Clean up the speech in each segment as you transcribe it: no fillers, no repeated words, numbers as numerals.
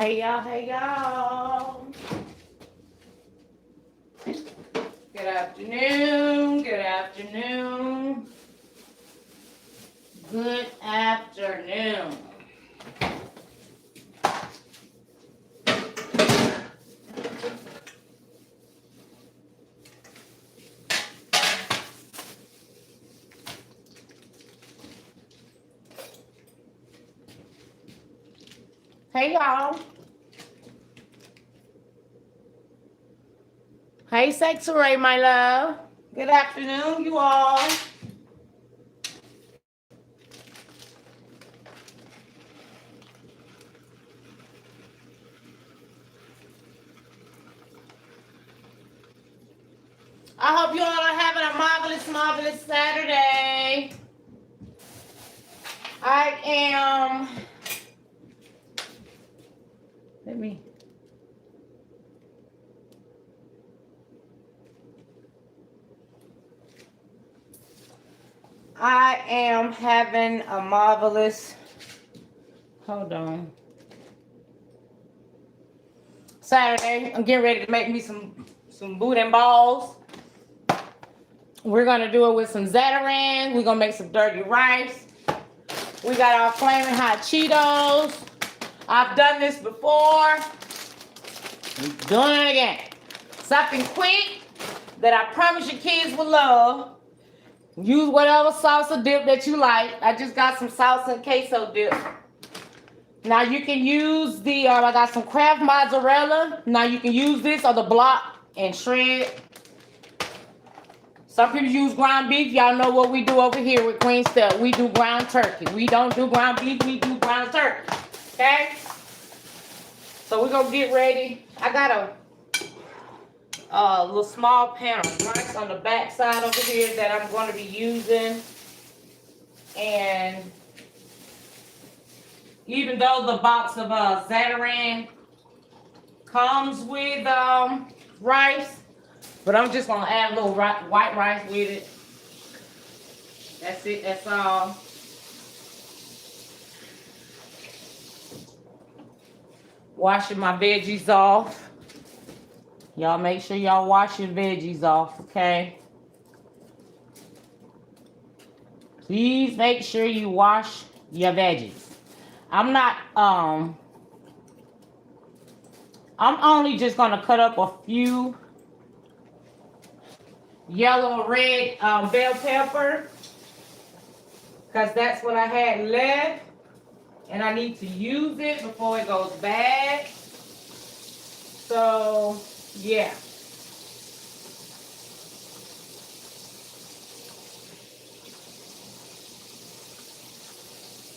Hey y'all, hey y'all. Good afternoon, good afternoon, good afternoon. Hey y'all. Hey Sexy Ray, my love. Good afternoon, you all. I hope you all are having a marvelous, marvelous Saturday. I am. Let me. I am having a marvelous. Hold on. Saturday. I'm getting ready to make me some Boudin balls. We're gonna do it with some Zatarain. We're gonna make some dirty rice. We got our flaming hot Cheetos. I've done this before. I'm doing it again. Something quick that I promise your kids will love. Use whatever salsa dip that you like. I just got some salsa and queso dip. Now you can use the, I got some Kraft mozzarella. Now you can use this or the block and shred. Some people use ground beef. Y'all know what we do over here with Queen Step. We do ground turkey. We don't do ground beef. We do ground turkey. Okay? So we're going to get ready. I got a little small pan of rice on the back side over here that I'm going to be using. And even though the box of Zatarain comes with rice, but I'm just going to add a little white rice with it. That's it. That's all. Washing my veggies off. Y'all make sure y'all wash your veggies off, okay? Please make sure you wash your veggies. I'm only just going to cut up a few yellow and red bell pepper, because that's what I had left, and I need to use it before it goes bad. So yeah,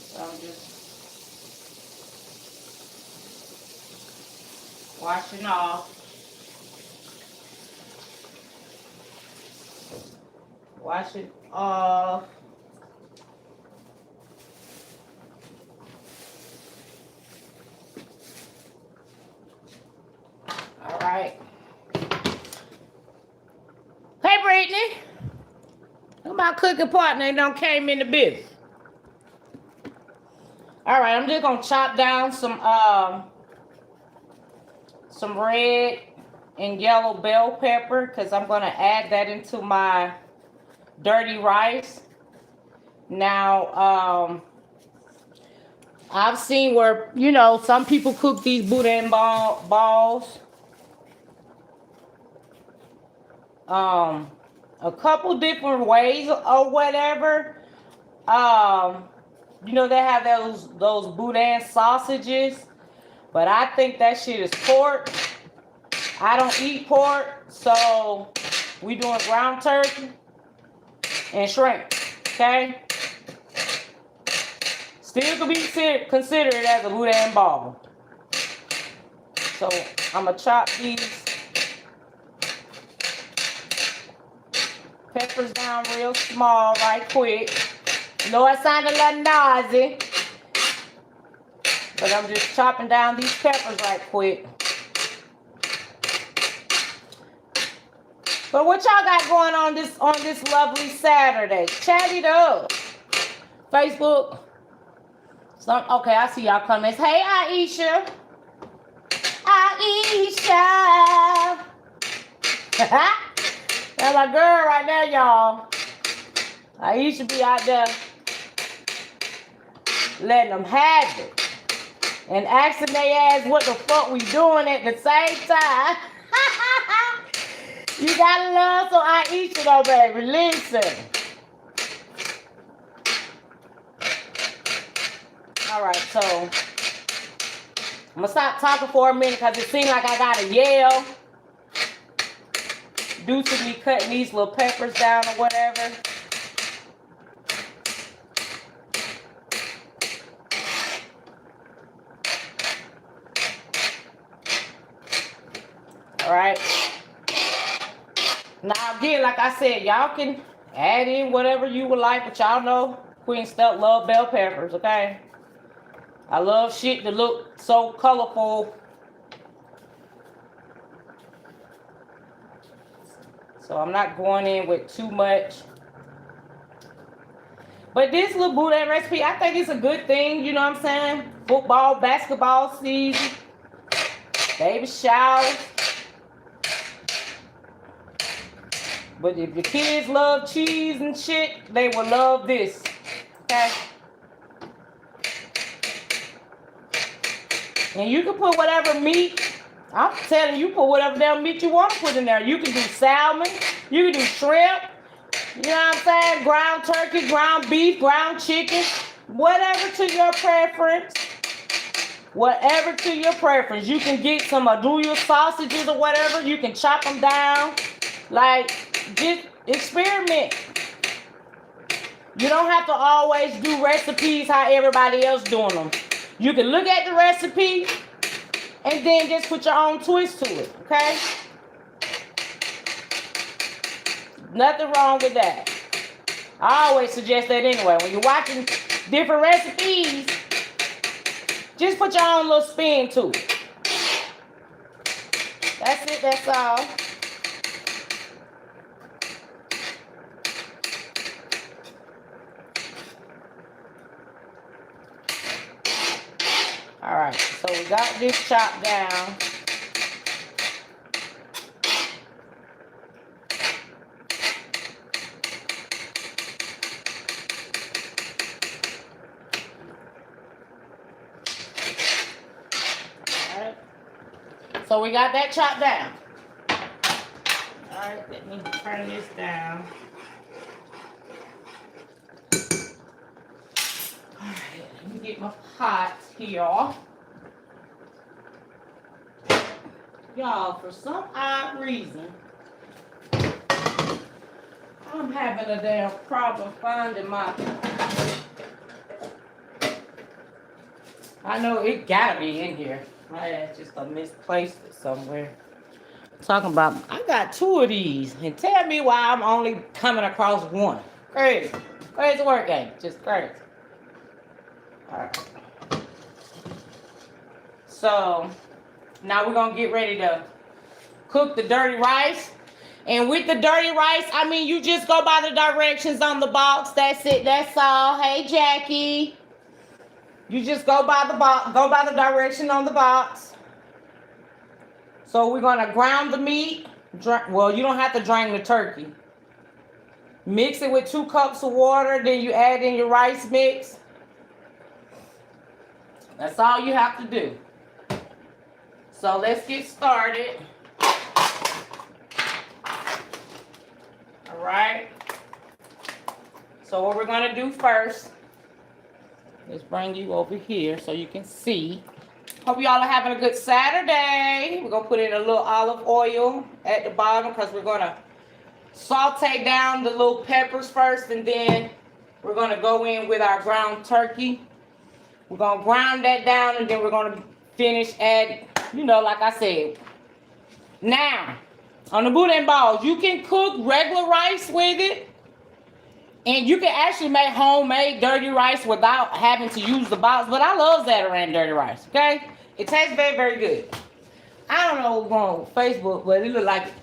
so I'm just washing off. Wash it off. All right. Hey, Brittany. Look, my cooking partner done came in the business. All right, I'm just gonna chop down some red and yellow bell pepper, because I'm gonna add that into my dirty rice. Now, I've seen where, some people cook these Boudin balls. A couple different ways or whatever. They have those Boudin sausages, but I think that shit is pork. I don't eat pork, so we doing ground turkey and shrimp, okay? Still could be considered as a Boudin ball. So I'm gonna chop these peppers down real small right quick. Know it sounded a little noisy, but I'm just chopping down these peppers right quick. But what y'all got going on this lovely Saturday? Chat it up. Facebook. Okay, I see y'all comments. Hey, Aisha. That's my girl right there, y'all. Aisha be out there letting them have it. And asking their ass what the fuck we doing at the same time. You gotta love some Aisha though, baby. Listen. Alright, so I'm gonna stop talking for a minute because it seems like I gotta yell due to me cutting these little peppers down or whatever. Alright. Now again, like I said, y'all can add in whatever you would like, but y'all know Queen Step love bell peppers, okay? I love shit that look so colorful. So I'm not going in with too much. But this little Boudin recipe, I think it's a good thing, you know what I'm saying? Football, basketball season, baby showers. But if your kids love cheese and shit, they will love this, okay? And you can put whatever meat, I'm telling you, put whatever damn meat you want to put in there. You can do salmon, you can do shrimp, you know what I'm saying? Ground turkey, ground beef, ground chicken, whatever to your preference. Whatever to your preference. You can get some andouille sausages or whatever. You can chop them down. Like, just experiment. You don't have to always do recipes how everybody else doing them. You can look at the recipe and then just put your own twist to it, okay? Nothing wrong with that. I always suggest that anyway. When you're watching different recipes, just put your own little spin to it. That's it, that's all. All right, so we got this chopped down. All right, so we got that chopped down. All right, let me turn this down. All right, let me get my pot here. Y'all, for some odd reason, I'm having a damn problem finding my... I know it gotta be in here. I just misplaced it somewhere. Talking about, I got 2 of these, and tell me why I'm only coming across one. Crazy. Crazy work game. Just crazy. Alright. So, now we're gonna get ready to cook the dirty rice. And with the dirty rice, I mean, you just go by the directions on the box. That's it. That's all. Hey, Jackie. You just go by the box. Go by the direction on the box. So we're gonna ground the meat. Well, you don't have to drain the turkey. Mix it with 2 cups of water. Then you add in your rice mix. That's all you have to do. So let's get started. All right. So what we're gonna do first is bring you over here so you can see. Hope y'all are having a good Saturday. We're gonna put in a little olive oil at the bottom because we're gonna saute down the little peppers first, and then we're gonna go in with our ground turkey. We're gonna grind that down, and then we're gonna finish adding, you know, like I said. Now, on the Boudin balls, you can cook regular rice with it. And you can actually make homemade dirty rice without having to use the box. But I love Zatarain dirty rice, okay? It tastes very, very good. I don't know what's going on Facebook, but it look like it.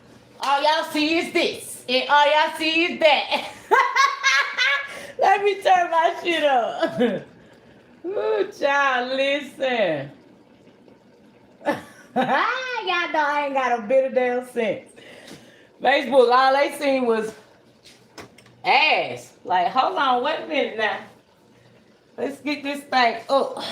All y'all see is this. And all y'all see is that. Let me turn my shit up. Ooh, child, listen. Y'all know I ain't got a bit of damn sense. Facebook, all they seen was ass. Like, hold on, wait a minute now. Let's get this thing up.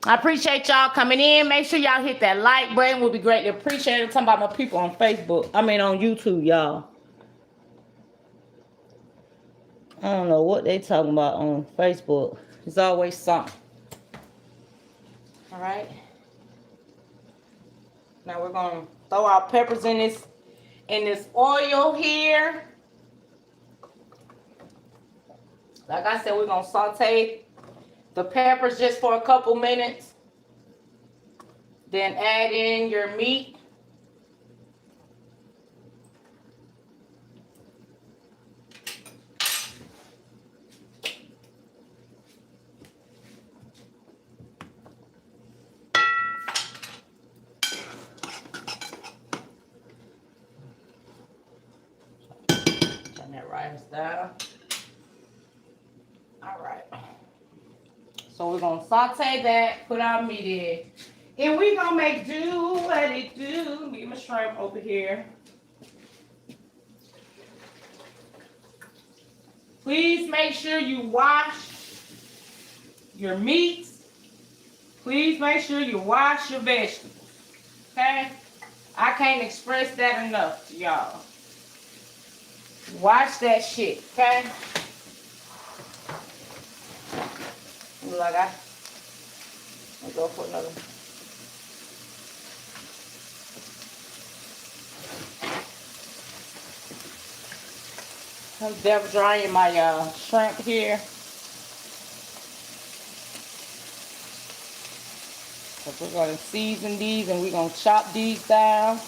I appreciate y'all coming in. Make sure y'all hit that like button. Would be greatly appreciated. I'm talking about my people on Facebook. I mean on YouTube, y'all. I don't know what they talking about on Facebook. There's always something. All right. Now we're gonna throw our peppers in this oil here. Like I said, we're gonna saute the peppers just for a couple minutes. Then add in your meat. Turn that rice down. All right. So we're gonna saute that, put our meat in. And we're gonna make do what it do. Let me get my shrimp over here. Please make sure you wash your meats. Please make sure you wash your vegetables. Okay? I can't express that enough to y'all. Wash that shit, okay? Look like I'll go for another. I'm double drying my shrimp here. So we're going to season these and we're going to chop these down.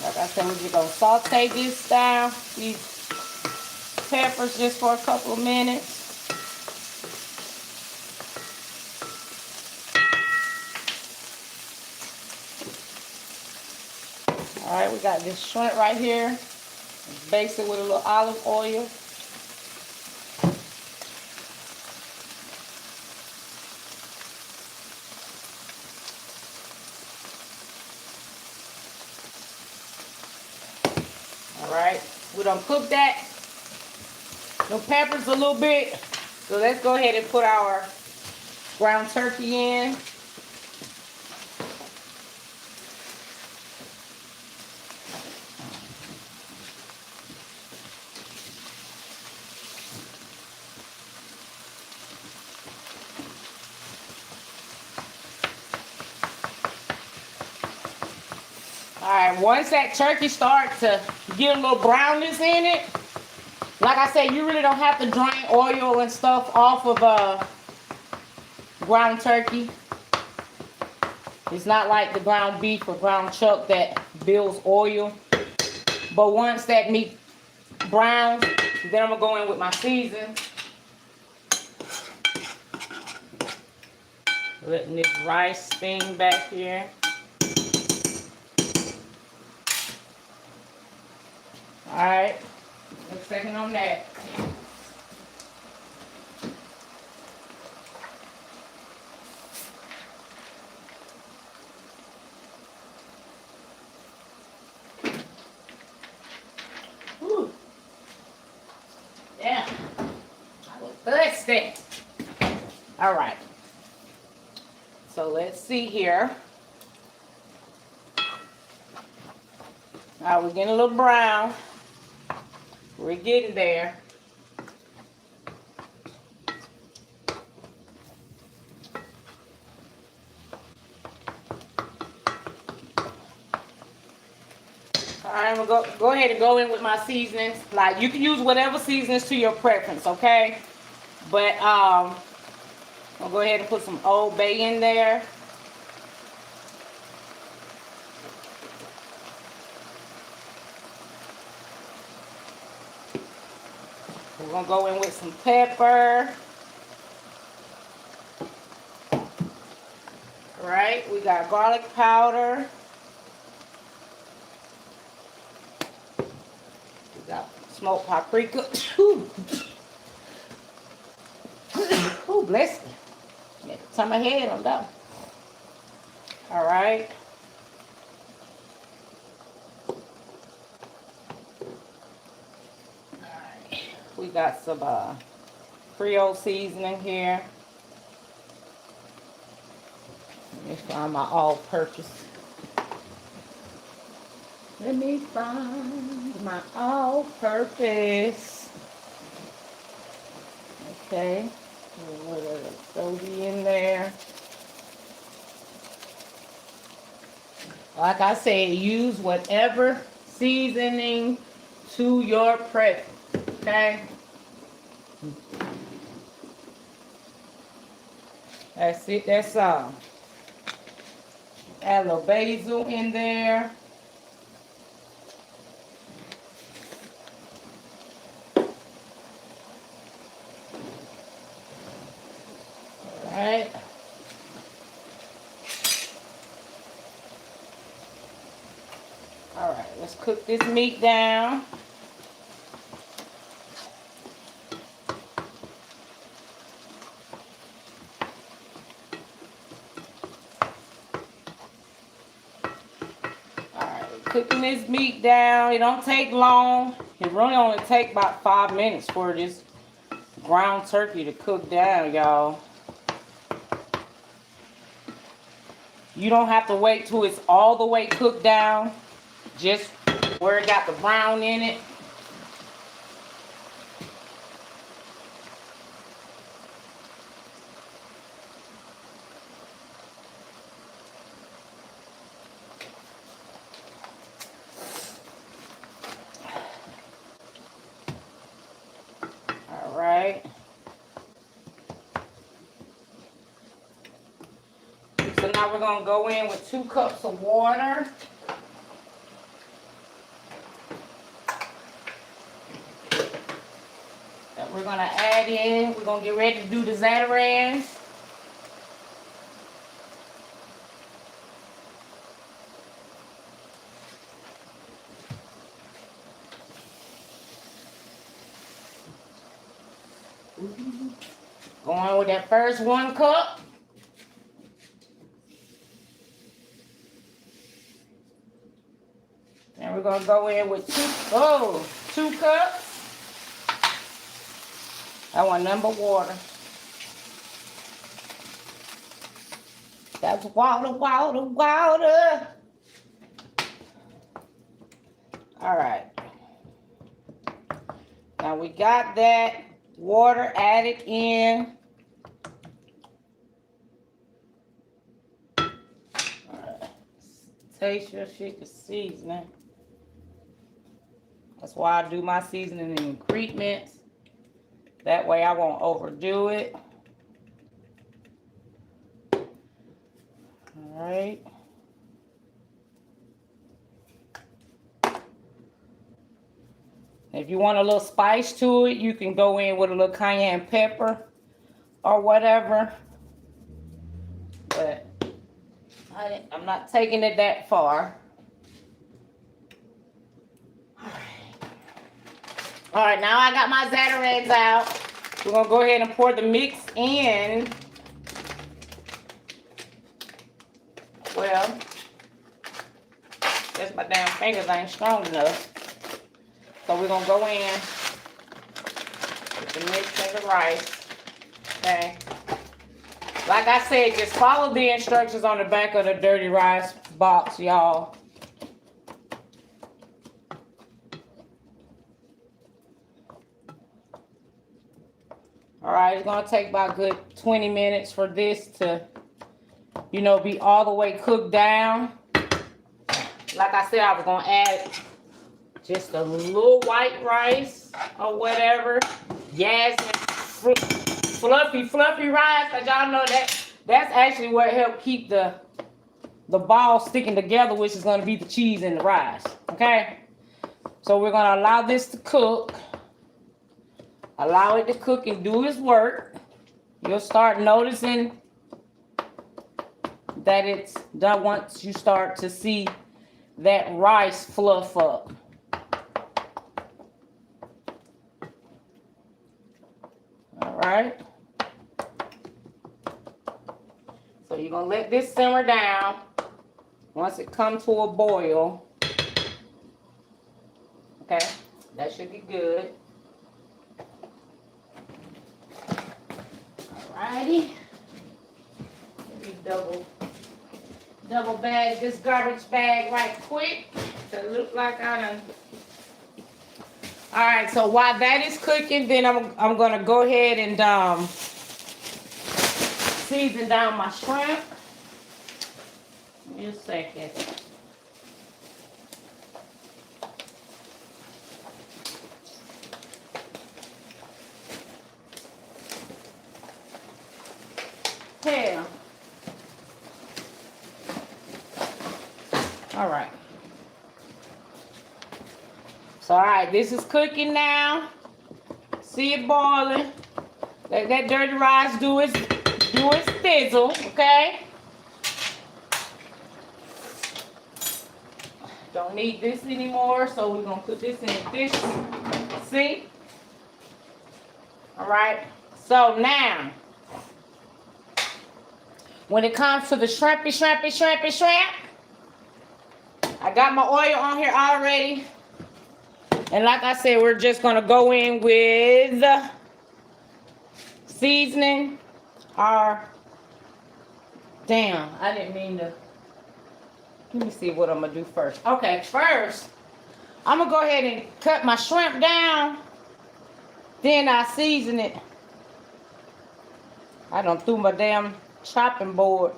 Like I said, we're just going to saute this down, these peppers, just for a couple of minutes. All right, we got this shrimp right here. Baste it with a little olive oil. All right, we done cook that. The peppers a little bit. So let's go ahead and put our ground turkey in. Alright, once that turkey starts to get a little brownness in it, like I said, you really don't have to drain oil and stuff off of ground turkey. It's not like the ground beef or ground chuck that builds oil. But once that meat browns, then I'm going to go in with my season. Letting this rice steam back here. Alright, let's second on that. Whew. Yeah, I was thirsty. Alright, so let's see here. Alright, we're getting a little brown. We're getting there. Alright, I'm gonna go ahead and go in with my seasonings. Like, you can use whatever seasonings to your preference, okay? But I'll go ahead and put some Old Bay in there. We're gonna go in with some pepper. Right, we got garlic powder. We got smoked paprika. Oh, bless me. Turn my head on that. All right. We got some Creole seasoning here. Let me find my all-purpose. Let me find my all-purpose. Okay. Throw the in there. Like I said, use whatever seasoning to your preference. Okay. That's it. That's all. Add a little basil in there. All right. All right. Let's cook this meat down. Cooking this meat down. It don't take long. It really only take about 5 minutes for this ground turkey to cook down, y'all. You don't have to wait till it's all the way cooked down. Just where it got the brown in it. Right. So now we're going to go in with 2 cups of water. That we're going to add in. We're going to get ready to do the Zatarans. Going with that first 1 cup. And we're going to go in with 2 cups. I want number water. That's water, water, water. All right. Now we got that water added in. All right. Taste your chicken seasoning. That's why I do my seasoning and increments. That way I won't overdo it. All right. If you want a little spice to it, you can go in with a little cayenne pepper or whatever. But I'm not taking it that far. All right, now I got my Zatarans out. We're going to go ahead and pour the mix in. Well, guess my damn fingers ain't strong enough. So we're going to go in with the mix and the rice. Okay. Like I said, just follow the instructions on the back of the dirty rice box, y'all. All right, it's going to take about a good 20 minutes for this to, you know, be all the way cooked down. Like I said, I was going to add just a little white rice or whatever. Jasmine, fluffy rice. Because y'all know that's actually what helped keep the ball sticking together, which is going to be the cheese and the rice. Okay? So we're going to allow this to cook. Allow it to cook and do its work. You'll start noticing that it's done once you start to see that rice fluff up. All right. you're going to let this simmer down. Once it comes to a boil, okay, that should be good. Alrighty. Let me double bag this garbage bag right quick to look like I done. Alright, so while that is cooking, then I'm gonna go ahead and season down my shrimp. Give me a second. Hell. Alright. So, alright, this is cooking now. See it boiling. Let that dirty rice do its thizzle, okay? Don't need this anymore, so we're gonna put this in the dish sink. Alright, so now, when it comes to the shrimp, I got my oil on here already. And like I said, we're just gonna go in with seasoning our, damn, I didn't mean to. Let me see what I'm gonna do first. Okay, first, I'm gonna go ahead and cut my shrimp down. Then I season it. I done threw my damn chopping board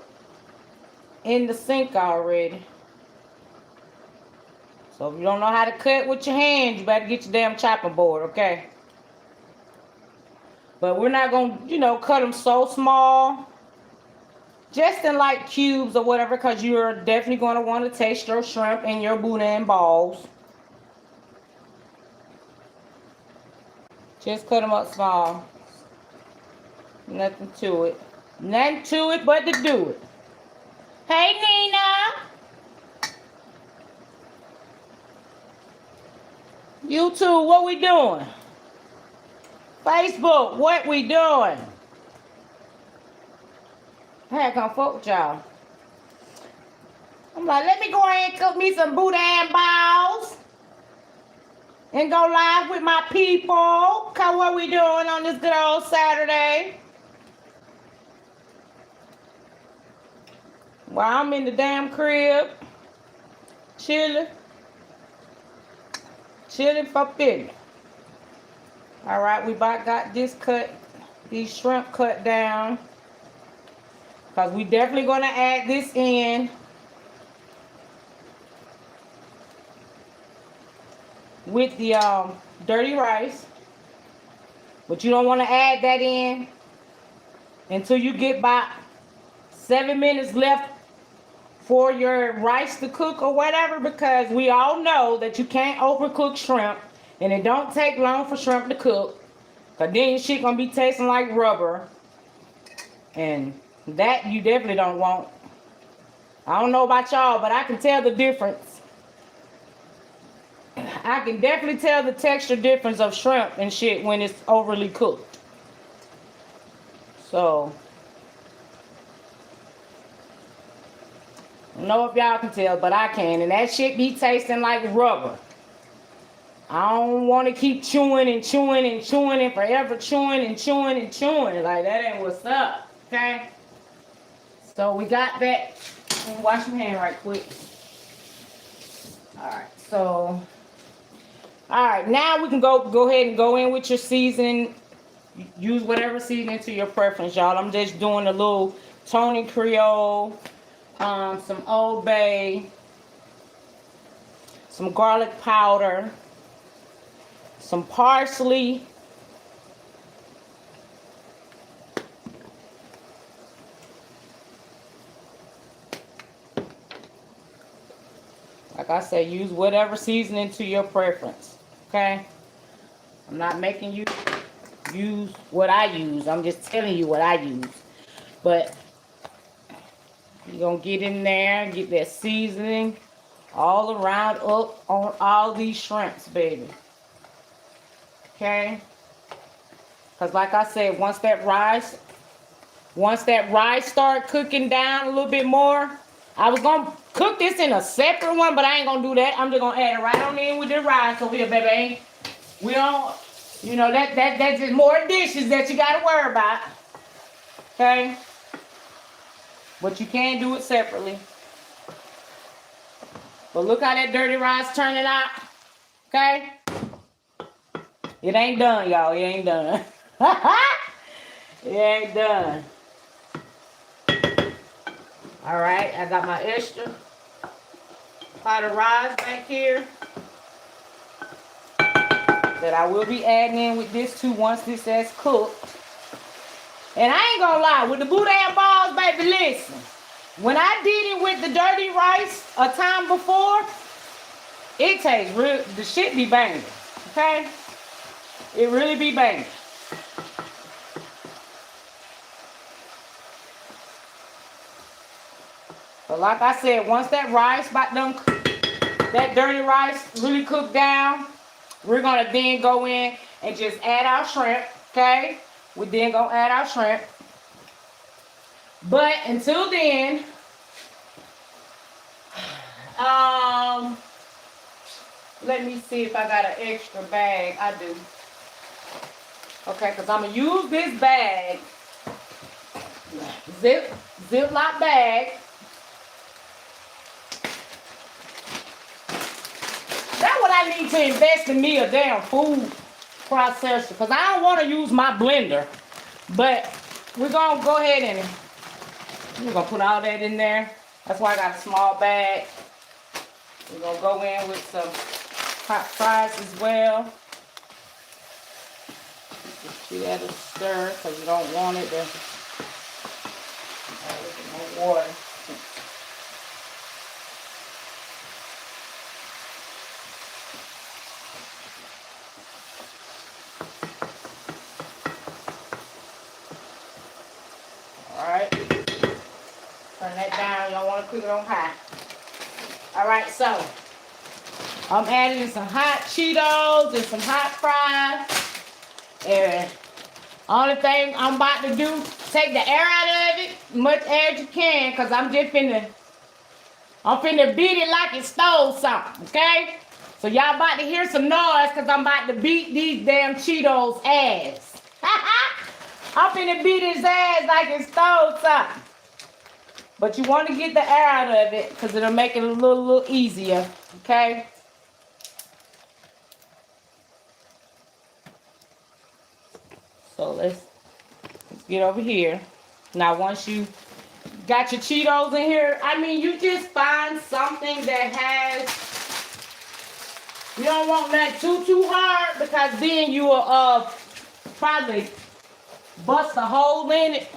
in the sink already. So if you don't know how to cut with your hands, you better get your damn chopping board, okay? But we're not gonna, cut them so small. Just in like cubes or whatever, because you're definitely going to want to taste your shrimp and your Boudin balls. Just cut them up small. Nothing to it. Nothing to it but to do it. Hey, Nina. YouTube, what we doing? Facebook, what we doing? I had to come fuck with y'all. I'm like, let me go ahead and cook me some Boudin balls. And go live with my people. Cause what we doing on this good old Saturday? While I'm in the damn crib. Chilling. Chilling for business. Alright, we about got this cut. These shrimp cut down. Because we definitely going to add this in with the dirty rice. But you don't want to add that in until you get about 7 minutes left for your rice to cook or whatever. Because we all know that you can't overcook shrimp. And it don't take long for shrimp to cook. Because then your shit going to be tasting like rubber. And that you definitely don't want. I don't know about y'all, but I can tell the difference. I can definitely tell the texture difference of shrimp and shit when it's overly cooked. So, I don't know if y'all can tell, but I can. And that shit be tasting like rubber. I don't want to keep chewing and chewing and chewing and forever chewing and chewing and chewing. Like, that ain't what's up, okay? So we got that. Wash your hand right quick. Alright, so. Alright, now we can go ahead and go in with your seasoning. Use whatever seasoning to your preference, y'all. I'm just doing a little Tony Creole, some Old Bay, some garlic powder, some parsley. Like I said, use whatever seasoning to your preference, okay? I'm not making you use what I use. I'm just telling you what I use. But you're going to get in there, get that seasoning all around up on all these shrimps, baby. Okay? Because like I said, once that rice Once that rice start cooking down a little bit more, I was gonna cook this in a separate one, but I ain't gonna do that. I'm just gonna add it right on in with the rice over here, baby. We don't, you know, that's just more dishes that you gotta worry about. Okay? But you can do it separately. But look how that dirty rice turning out. Okay? It ain't done, y'all. It ain't done. It ain't done. All right, I got my extra pot of rice back here that I will be adding in with this too once this has cooked. And I ain't gonna lie, with the Boudin balls, baby, listen. When I did it with the dirty rice a time before, it tastes real, the shit be banging, okay? It really be banging. But like I said, once that rice about done, that dirty rice really cooked down, we're gonna then go in and just add our shrimp, okay? We then gonna add our shrimp. But until then, let me see if I got an extra bag. I do. Okay, because I'm gonna use this bag, Ziploc bag. That's what I need to invest in me, a damn food processor, because I don't want to use my blender. But we're going to go ahead and we're going to put all that in there. That's why I got a small bag. We're going to go in with some hot fries as well. Just give that a stir because you don't want it to no water. Alright, turn that down. You don't want to cook it on high. Alright, so I'm adding some hot Cheetos and some hot fries. And only thing I'm about to do, take the air out of it, much air as you can, because I'm finna beat it like it stole something, okay? So y'all about to hear some noise because I'm about to beat these damn Cheetos ass. I'm finna beat his ass like it stole something. But you want to get the air out of it because it'll make it a little easier, okay? So let's get over here. Now once you got your Cheetos in here, I mean, you just find something that has, you don't want that too hard because then you will probably bust a hole in it.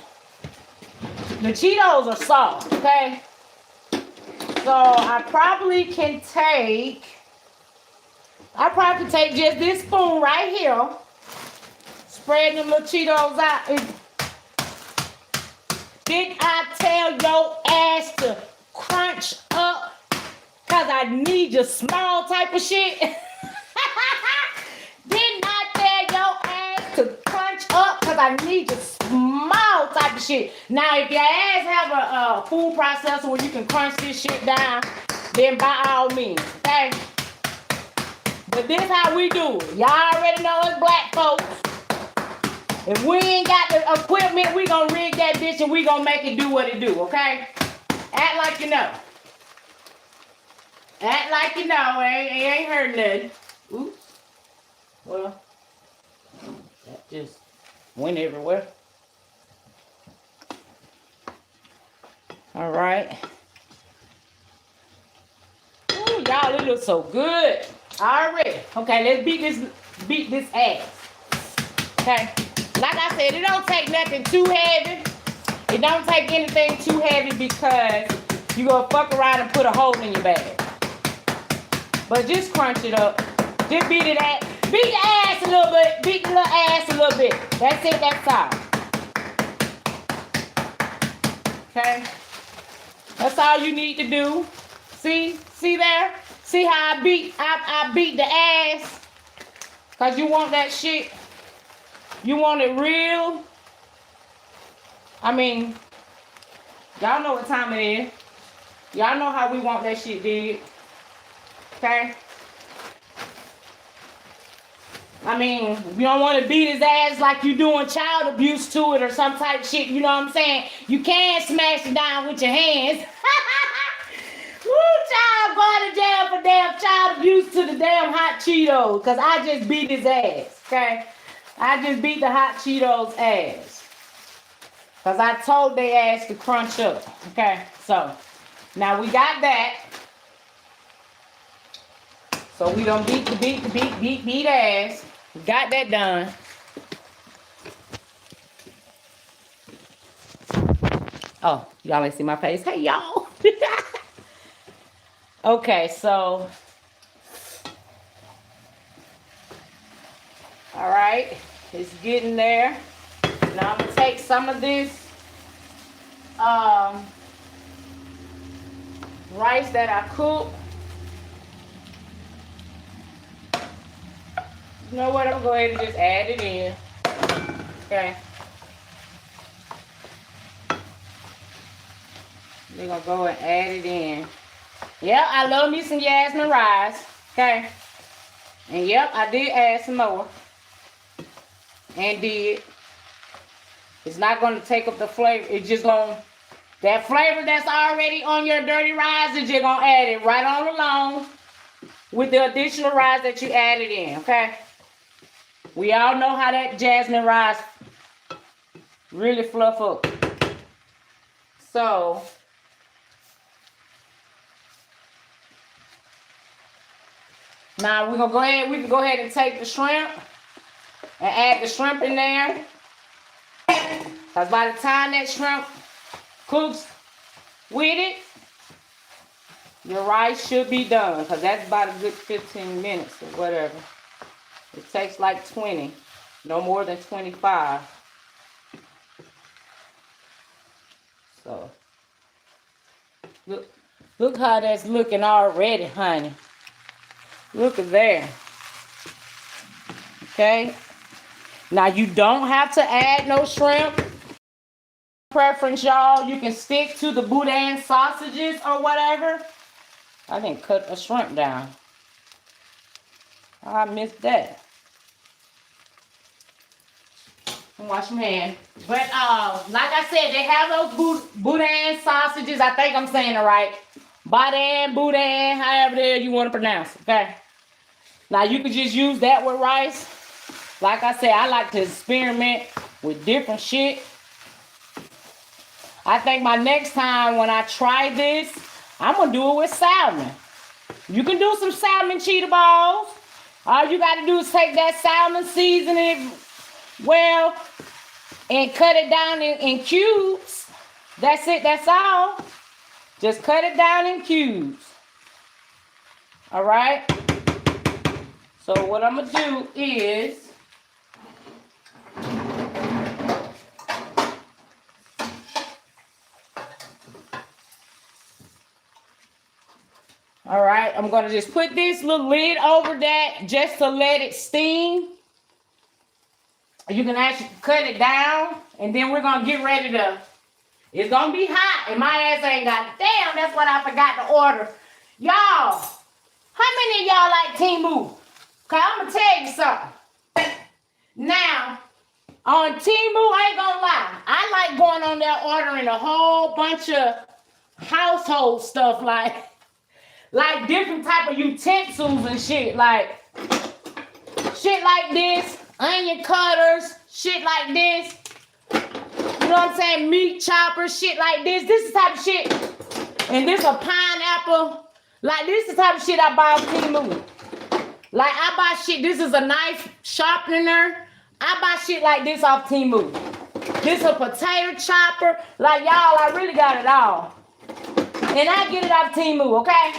The Cheetos are soft, okay? So I probably can take just this spoon right here, spread them little Cheetos out. Did I tell your ass to crunch up? Cause I need your small type of shit. Didn't I tell your ass to crunch up? Cause I need your small type of shit. Now if your ass have a food processor where you can crunch this shit down, then by all means, okay? But this how we do it. Y'all already know us black folks. If we ain't got the equipment, we gonna rig that bitch and we gonna make it do what it do, okay? Act like you know. Act like you know. It ain't hurt nothing. Oops. Well, that just went everywhere. All right. Ooh, y'all, it looks so good. Already. Okay, let's beat this ass. Okay. Like I said, it don't take nothing too heavy. It don't take anything too heavy because you're going to fuck around and put a hole in your bag. But just crunch it up. Just beat it at. Beat the ass a little bit. Beat the little ass a little bit. That's it. That's all. Okay? That's all you need to do. See? See there? See how I beat the ass? Because you want that shit. You want it real I mean, y'all know what time it is. Y'all know how we want that shit did. Okay? I mean, you don't want to beat his ass like you doing child abuse to it or some type of shit. You know what I'm saying? You can smash it down with your hands. Woo, child, going to jail for damn child abuse to the damn hot Cheetos. Because I just beat his ass. Okay? I just beat the hot Cheetos ass. Because I told they ass to crunch up. Okay? So, now we got that. So we done beat ass. Got that done. Oh, y'all ain't see my face. Hey, y'all. Okay, so. All right. It's getting there. Now I'm going to take some of this rice that I cooked. You know what? I'm going to go ahead and just add it in. Okay. We're going to go and add it in. Yep, I love me some jasmine rice. Okay. And yep, I did add some more. And did. It's not going to take up the flavor. It's just going to, that flavor that's already on your dirty rice, is just going to add it right on along with the additional rice that you added in. Okay. We all know how that jasmine rice really fluff up. So, now we're gonna go ahead. We can go ahead and take the shrimp and add the shrimp in there. Cause by the time that shrimp cooks with it, your rice should be done. Cause that's about a good 15 minutes or whatever. It takes like 20, no more than 25. So, look how that's looking already, honey. Look at there. Okay. Now you don't have to add no shrimp. Preference, y'all. You can stick to the Boudin sausages or whatever. I didn't cut a shrimp down. I missed that. Wash my hand. But like I said, they have those Boudin sausages. I think I'm saying it right. Boudin, however the hell you want to pronounce it. Okay. Now you can just use that with rice. Like I said, I like to experiment with different shit. I think my next time when I try this, I'm gonna do it with salmon. You can do some salmon Cheeto balls. All you gotta do is take that salmon, season it well, and cut it down in cubes. That's it, that's all. Just cut it down in cubes. All right? So what I'm gonna do is, all right, I'm gonna just put this little lid over that just to let it steam. You can actually cut it down, and then we're gonna get ready to, it's gonna be hot, and my ass ain't got, damn, that's what I forgot to order. Y'all, how many of y'all like Temu? Cause I'm gonna tell you something. Now, on Temu, I ain't gonna lie, I like going on there ordering a whole bunch of household stuff, like different type of utensils and shit, like this, onion cutters, shit like this. You know what I'm saying? Meat choppers, shit like this. This is the type of shit. And this a pineapple. Like this is the type of shit I buy off Temu. Like I buy shit, this is a knife sharpener. I buy shit like this off Temu. This a potato chopper. Like y'all, I really got it all. And I get it off Temu, okay?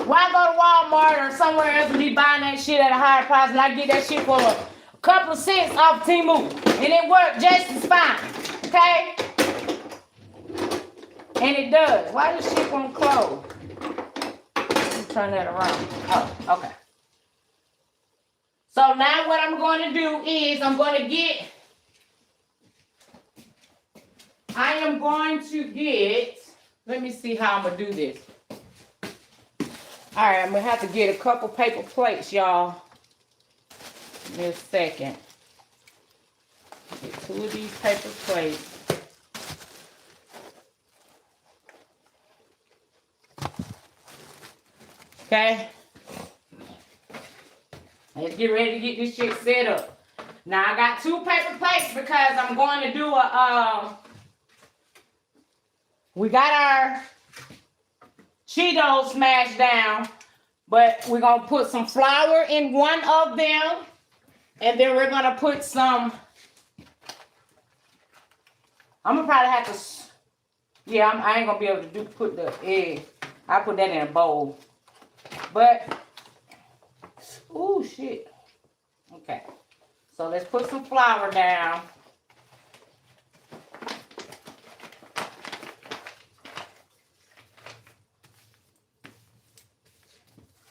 Why go to Walmart or somewhere else and be buying that shit at a higher price, and I get that shit for a couple of cents off Temu, and it worked just as fine, okay? And it does. Why does shit won't close? Let me turn that around. Oh, okay. So now what I'm going to do is I'm going to get I am going to get, let me see how I'm going to do this. All right, I'm going to have to get a couple paper plates, y'all. In a second. Get 2 of these paper plates. Okay. Let's get ready to get this shit set up. Now I got 2 paper plates because I'm going to do a we got our Cheetos smashed down, but we're gonna put some flour in one of them, and then we're gonna put some. I'm gonna probably have to. Yeah, I ain't gonna be able to put the egg. I put that in a bowl, but oh shit. Okay, so let's put some flour down.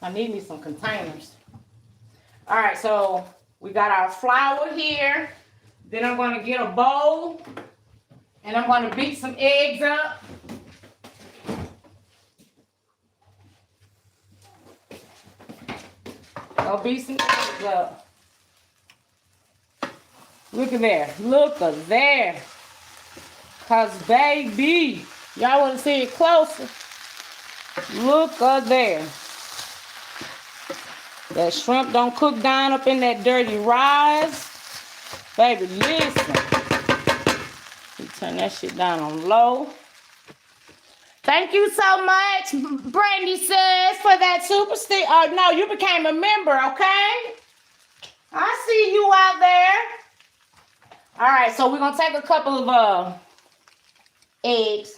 I need me some containers. All right, so we got our flour here. Then I'm going to get a bowl and I'm going to beat some eggs up. I'll beat some eggs up. Look at there. Look at there. Cause baby, y'all want to see it closer? Look at there. That shrimp don't cook down up in that dirty rice. Baby, listen. We turn that shit down on low. Thank you so much, Brandy says, for that super stick. Oh, no, you became a member, okay? I see you out there. All right, so we're going to take a couple of eggs.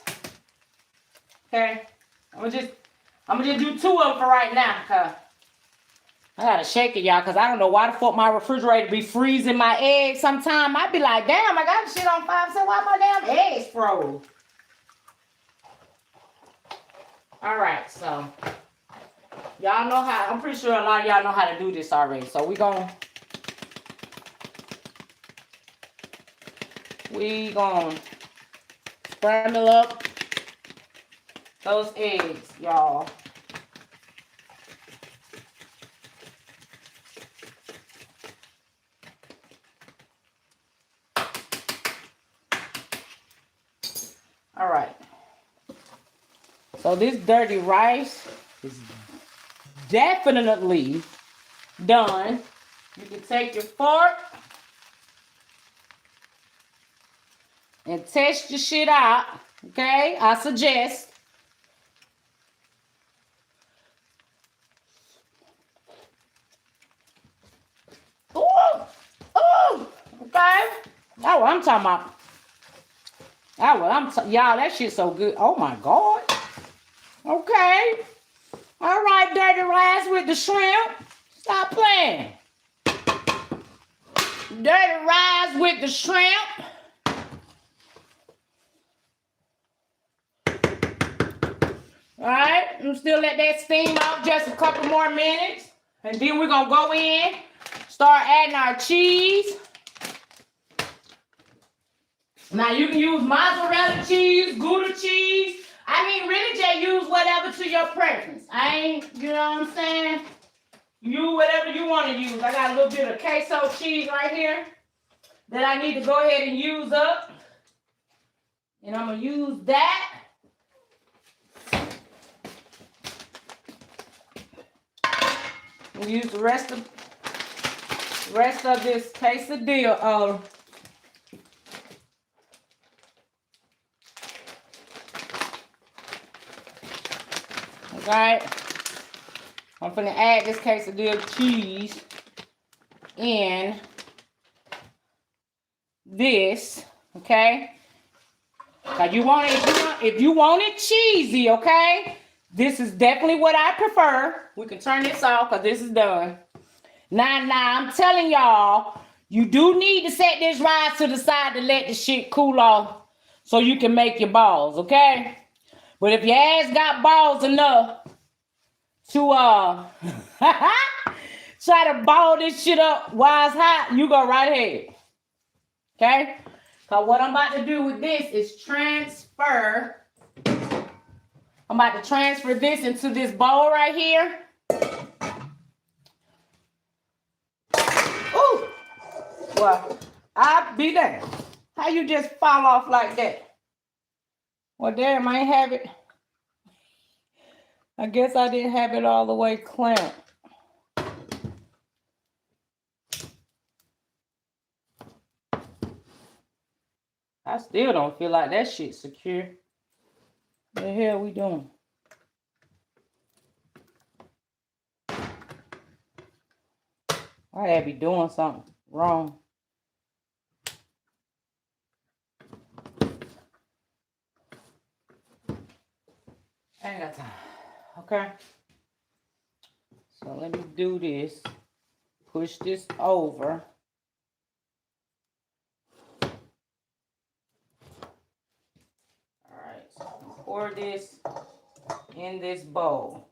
Okay? I'm gonna just do 2 of them for right now, cause I gotta shake it, y'all, because I don't know why the fuck my refrigerator be freezing my eggs sometime. I be like, damn, I got the shit on 5, so why my damn eggs froze? All right, so y'all know how, I'm pretty sure a lot of y'all know how to do this already. So we gonna scramble up those eggs, y'all. All right. So this dirty rice is definitely done. You can take your fork and test your shit out. Okay? I suggest. Ooh! Ooh! Okay? That's what I'm talking about. Y'all, that shit's so good. Oh my God. Okay. All right, dirty rice with the shrimp. Stop playing. Dirty rice with the shrimp. All right. I'm still let that steam up just a couple more minutes. And then we're going to go in, start adding our cheese. Now, you can use mozzarella cheese, Gouda cheese. I mean, really just use whatever to your preference. I ain't, you know what I'm saying? Use whatever you want to use. I got a little bit of queso cheese right here that I need to go ahead and use up. And I'm going to use that. We'll use the rest of this quesadilla. Right, I'm gonna add this quesadilla cheese in this, okay? Now you want it, if you want it cheesy, okay? This is definitely what I prefer. We can turn this off because this is done. Now, I'm telling y'all, you do need to set this rice to the side to let the shit cool off so you can make your balls, okay? But if your ass got balls enough to try to ball this shit up while it's hot, you go right ahead. Okay? Because what I'm about to do with this is transfer. I'm about to transfer this into this bowl right here. Ooh. Well, I'll be there. How you just fall off like that? Well, damn, I ain't have it. I guess I didn't have it all the way clamped. I still don't feel like that shit's secure. What the hell we doing? I gotta be doing something wrong. I ain't got time. Okay. So let me do this. Push this over. Alright, so pour this in this bowl.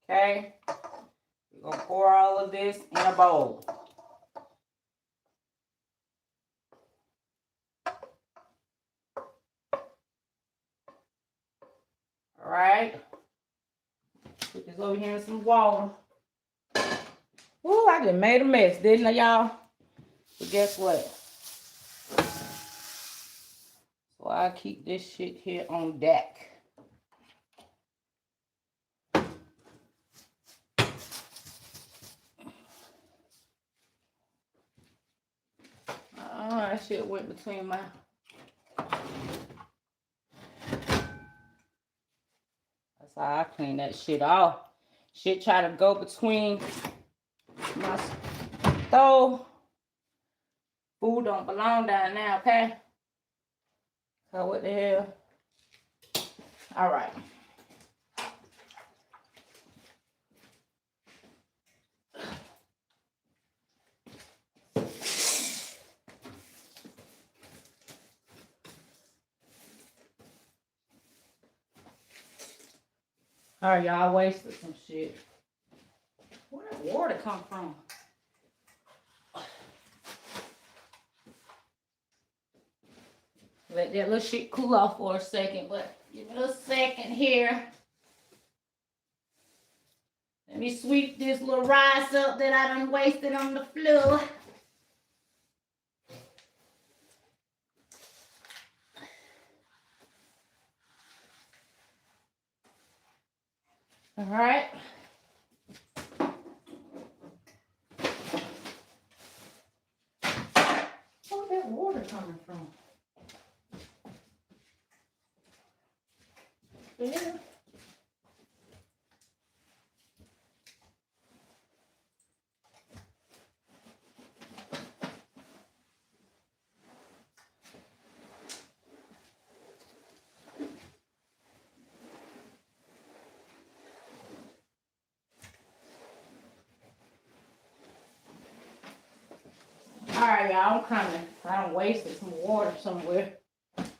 Okay? We're gonna pour all of this in a bowl. Alright. Put this over here in some water. Ooh, I just made a mess, didn't I, y'all? But guess what? So I keep this shit here on deck. Oh, that shit went between my... That's how I clean that shit off. Shit try to go between my stove. Food don't belong down there, okay? So what the hell? All right. All right, y'all wasted some shit. Where did water come from? Let that little shit cool off for a second, but give me a second here. Let me sweep this little rice up that I done wasted on the floor. All right. Where's that water coming from? Yeah. All right, y'all, I'm coming. I done wasted some water somewhere.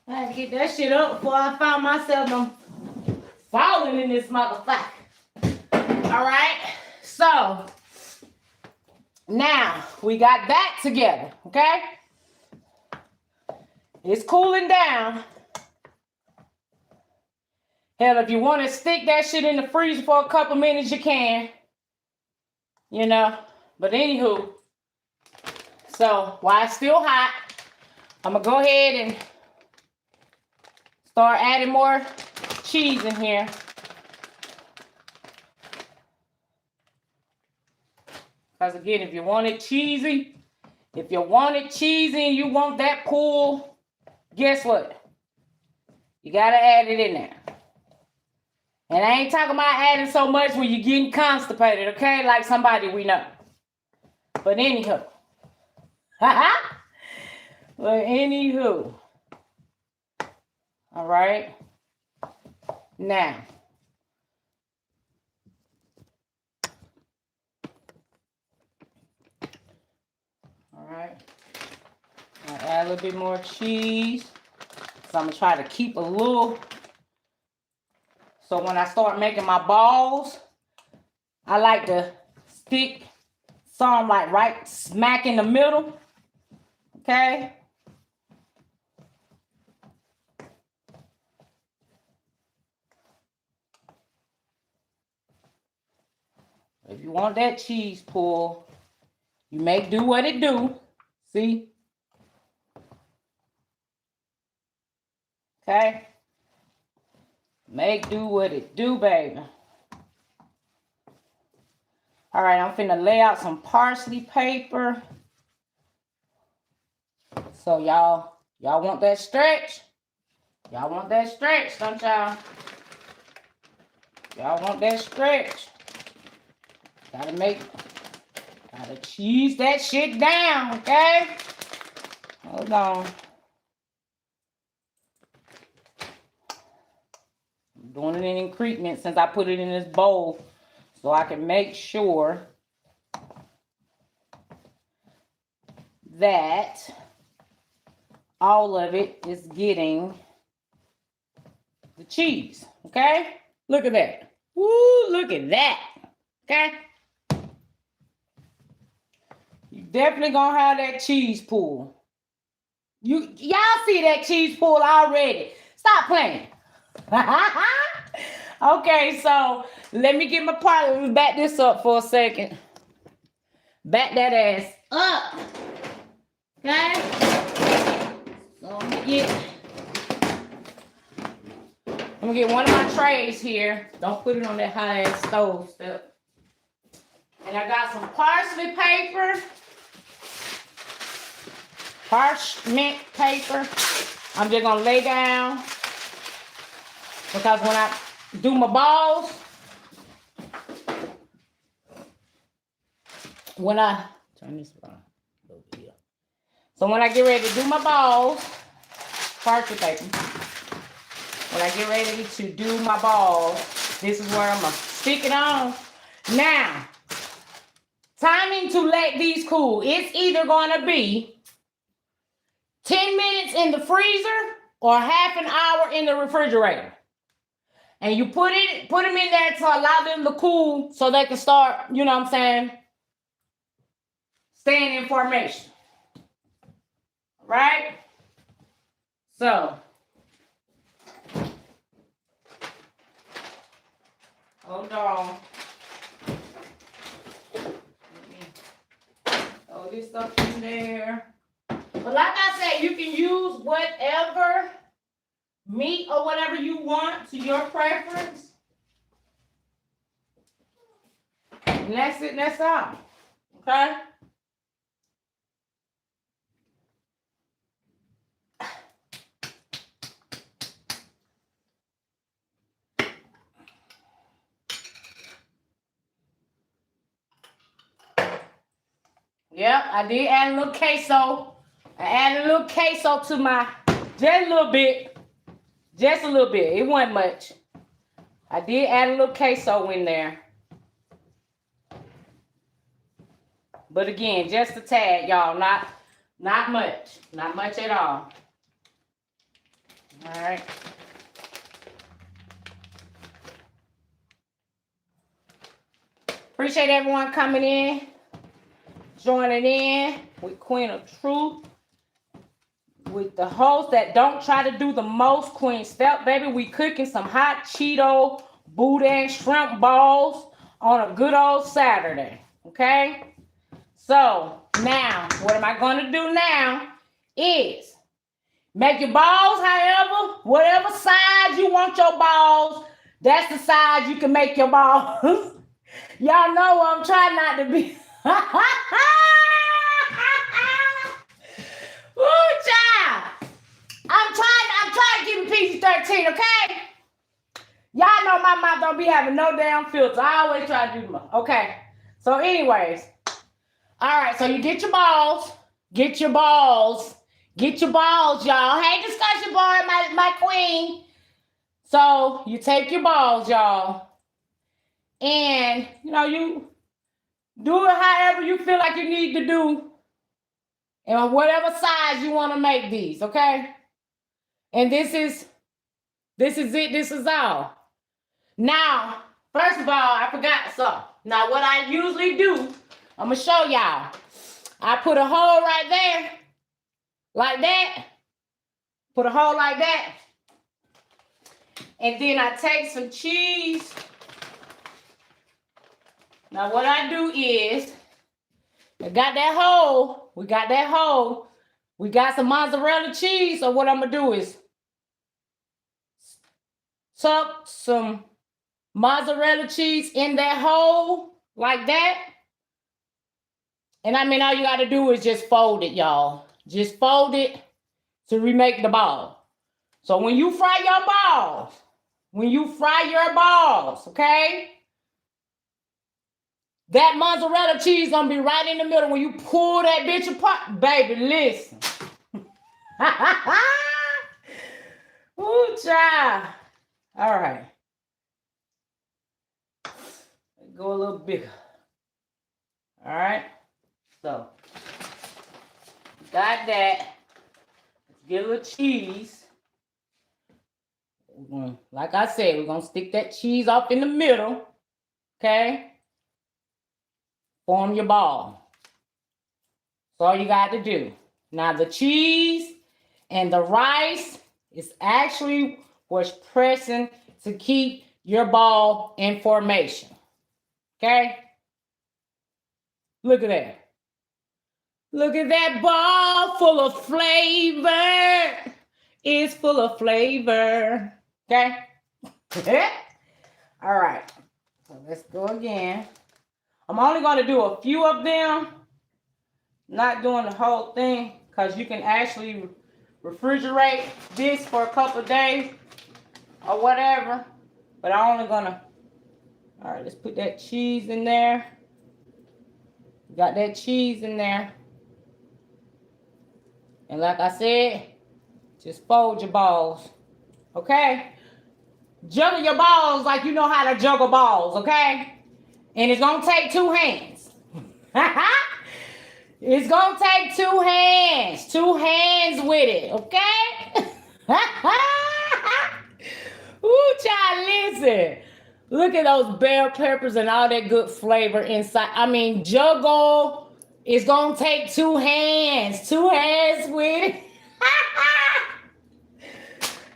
I had to get that shit up before I found myself falling in this motherfucker. All right, so now we got that together, okay? It's cooling down. Hell, if you want to stick that shit in the freezer for a couple minutes, you can. You know, but anywho, so while it's still hot, I'm going to go ahead and start adding more cheese in here. Because again, if you want it cheesy and you want that pull, guess what? You got to add it in there. And I ain't talking about adding so much when you're getting constipated, okay? Like somebody we know. But anywho. But anywho. All right. Now. All right. I'll add a little bit more cheese. So I'm going to try to keep a little. So when I start making my balls, I like to stick some like right smack in the middle. Okay. If you want that cheese pull, you make do what it do. See? Okay? Make do what it do, baby. All right, I'm finna lay out some parsley paper. So y'all want that stretch? Y'all want that stretch, don't y'all? Y'all want that stretch? Gotta cheese that shit down, okay? Hold on. I'm doing it in increments since I put it in this bowl so I can make sure that all of it is getting the cheese, okay? Look at that. Woo, look at that, okay? You definitely gonna have that cheese pool. Y'all see that cheese pool already. Stop playing. Okay, so let me get my part. Let me back this up for a second. Back that ass up. Okay? So I'm gonna get one of my trays here. Don't put it on that hot ass stove stuff. And I got some parsley paper. Parchment paper. I'm just gonna lay down because when I do my balls, turn this around over here. So when I get ready to do my balls, parchment paper. When I get ready to do my balls, this is where I'm gonna stick it on. Now, timing to let these cool. It's either gonna be 10 minutes in the freezer or half an hour in the refrigerator. And you put them in there to allow them to cool so they can start, you know what I'm saying, staying in formation. Right? So, hold on. Let me throw this stuff in there. But like I said, you can use whatever meat or whatever you want to your preference. And that's it, that's all. Okay? Yep, I did add a little queso. I added a little queso to my, just a little bit. Just a little bit. It wasn't much. I did add a little queso in there. But again, just a tad, y'all. Not much. Not much at all. All right. Appreciate everyone coming in, joining in with Queen of Truth. With the host that don't try to do the most, Queen Step, baby. We cooking some hot Cheeto Boudin shrimp balls on a good old Saturday. Okay? So, now, what am I going to do now is make your balls however, whatever size you want your balls, that's the size you can make your balls. Y'all know I'm trying not to be. Woo, child. I'm trying to give me PG-13, okay? Y'all know my mouth don't be having no damn filter. I always try to do my, okay. So anyways, all right, so you get your balls, y'all. Hey, discussion board, my queen. So you take your balls, y'all, and you do it however you feel like you need to do, and whatever size you want to make these, okay? And this is it. This is all. Now, first of all, I forgot something. Now, what I usually do, I'm going to show y'all. I put a hole right there, like that. Put a hole like that. And then I take some cheese. Now what I do is, I got that hole. We got that hole. We got some mozzarella cheese. So what I'm gonna do is tuck some mozzarella cheese in that hole like that. And I mean, all you gotta do is just fold it, y'all. Just fold it to remake the ball. So when you fry your balls, okay? That mozzarella cheese gonna be right in the middle. When you pull that bitch apart, baby, listen. Ooh, child. All right. Go a little bigger. All right. So, got that. Let's get a little cheese. Like I said, we're going to stick that cheese up in the middle. Okay? Form your ball. That's all you got to do. Now, the cheese and the rice is actually what's pressing to keep your ball in formation. Okay? Look at that. Look at that ball full of flavor. It's full of flavor. Okay? All right. So let's go again. I'm only going to do a few of them. Not doing the whole thing because you can actually refrigerate this for a couple of days or whatever. But I'm only going to... All right, let's put that cheese in there. Got that cheese in there. And like I said, just fold your balls, okay? Juggle your balls like you know how to juggle balls, okay? And it's gonna take 2 hands. It's gonna take 2 hands. 2 hands with it, okay? Ooh, child, listen. Look at those bell peppers and all that good flavor inside. I mean, juggle. It's gonna take 2 hands. 2 hands with it.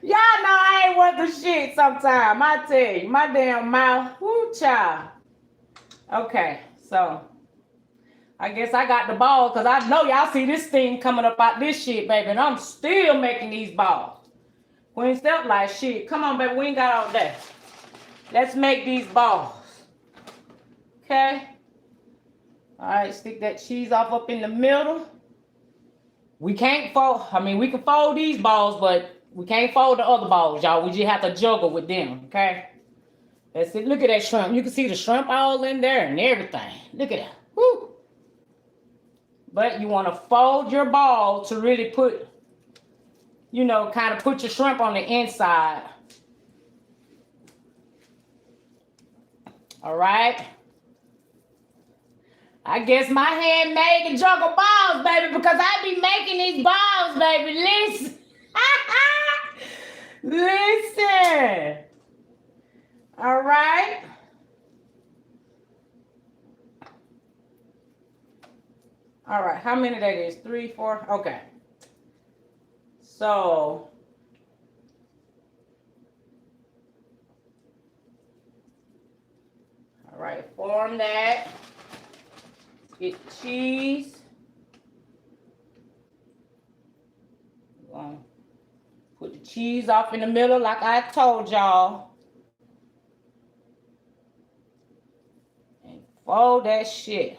Y'all know I ain't worth the shit sometime. I tell you, my damn mouth. Woo, child. Okay, so I guess I got the ball because I know y'all see this thing coming up out this shit, baby. And I'm still making these balls. Queen Steph like shit. Come on, baby. We ain't got all day. Let's make these balls. Okay. All right, stick that cheese off up in the middle. We can't fold, I mean, we can fold these balls, but we can't fold the other balls, y'all. We just have to juggle with them, okay? That's it. Look at that shrimp. You can see the shrimp all in there and everything. Look at that. Woo! But you want to fold your ball to really put, you know, kind of put your shrimp on the inside. All right? I guess my handmade can juggle balls, baby, because I be making these balls, baby. Listen. Listen. All right. All right. How many that is? 3, 4. Okay. So. All right. Form that. Get cheese. Put the cheese off in the middle like I told y'all. And fold that shit.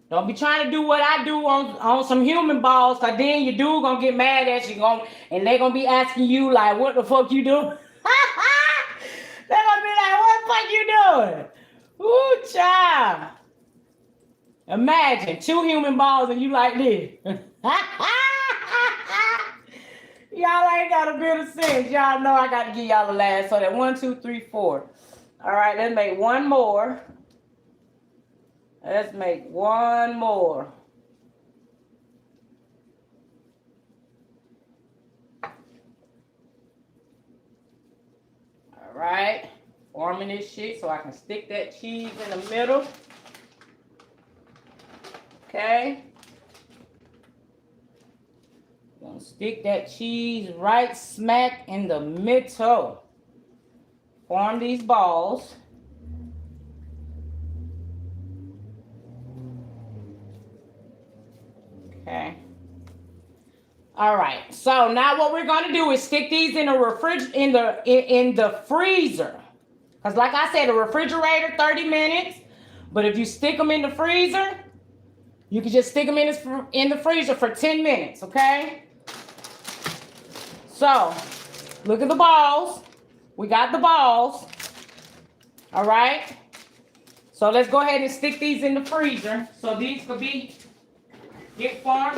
Don't be trying to do what I do on some human balls, because then your dude gonna get mad at you and they gonna be asking you like, what the fuck you doing? They gonna be like, what the fuck you doing? Ooh, child. Imagine 2 human balls and you like this. Y'all ain't got a bit of sense. Y'all know I got to give y'all the last. So that 1, 2, 3, 4. All right, let's make one more. Let's make one more. All right, forming this shit so I can stick that cheese in the middle. Okay. Gonna stick that cheese right smack in the middle. Form these balls. Okay. All right. So now what we're gonna do is stick these in the in the freezer. Cause like I said, the refrigerator 30 minutes. But if you stick them in the freezer, you can just stick them in the freezer for 10 minutes. Okay. So look at the balls. We got the balls. All right. So let's go ahead and stick these in the freezer. So these could get formed.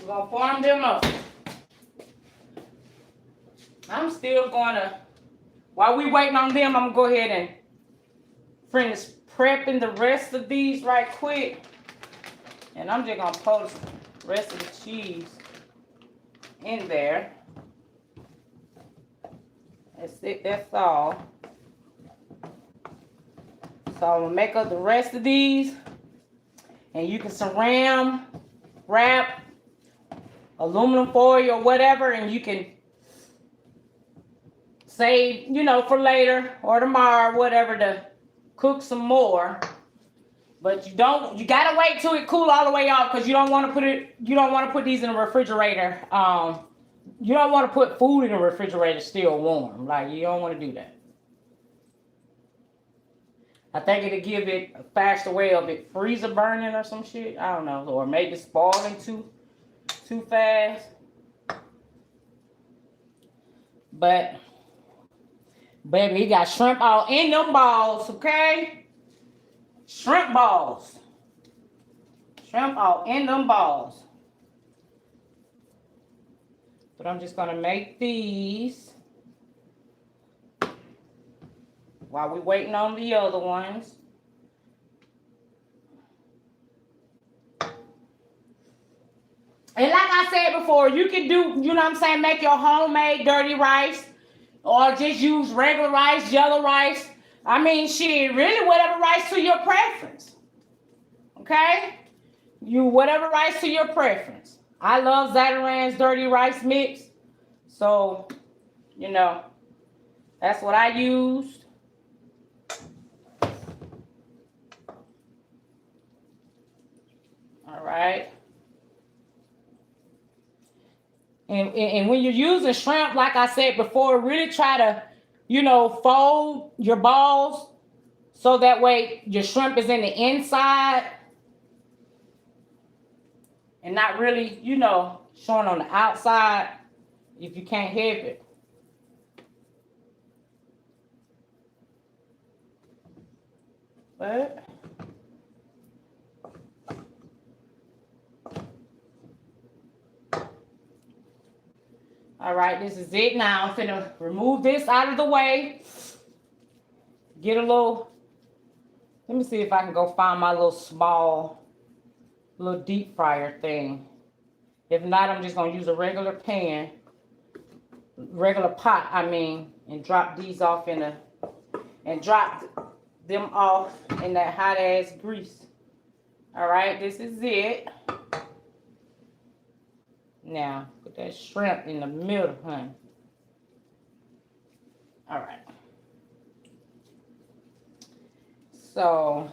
We're gonna form them up. I'm still gonna, while we waiting on them, I'm gonna go ahead and finish prepping the rest of these right quick. And I'm just gonna post the rest of the cheese in there. That's it, that's all. So I'm gonna make up the rest of these. And you can saran wrap, aluminum foil or whatever, and you can save, you know, for later or tomorrow, whatever, to cook some more. But you gotta wait till it cool all the way off, because you don't want to put these in the refrigerator. You don't want to put food in the refrigerator still warm. Like, you don't want to do that. I think it'll give it a faster way of it freezer burning or some shit. I don't know. Or maybe spoiling too fast. But, baby, he got shrimp all in them balls, okay? Shrimp balls. Shrimp all in them balls. But I'm just going to make these while we're waiting on the other ones. And like I said before, you can do, you know what I'm saying, make your homemade dirty rice, or just use regular rice, yellow rice. I mean, shit, really whatever rice to your preference. Okay? Whatever rice to your preference. I love Zatarain's dirty rice mix. So, you know, that's what I used. All right. And when you're using shrimp, like I said before, really try to, you know, fold your balls so that way your shrimp is in the inside and not really, you know, showing on the outside if you can't help it. But all right, this is it now. I'm finna remove this out of the way. Get a little, let me see if I can go find my little small, little deep fryer thing. If not, I'm just gonna use a regular pan, regular pot, I mean, and drop these off and drop them off in that hot ass grease. All right, this is it. Now, put that shrimp in the middle, honey. All right. So,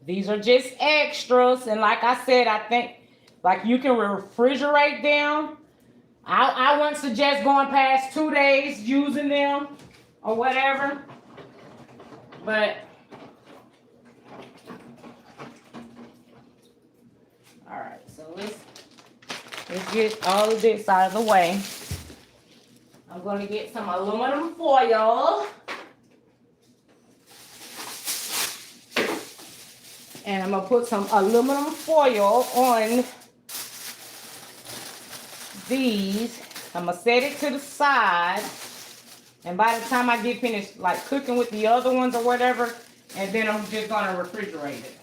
these are just extras. And like I said, I think, like, you can refrigerate them. I wouldn't suggest going past 2 days using them or whatever. But, all right. So, let's get all of this out of the way. I'm going to get some aluminum foil. And I'm going to put some aluminum foil on these. I'm going to set it to the side. And by the time I get finished like cooking with the other ones or whatever, and then I'm just going to refrigerate it.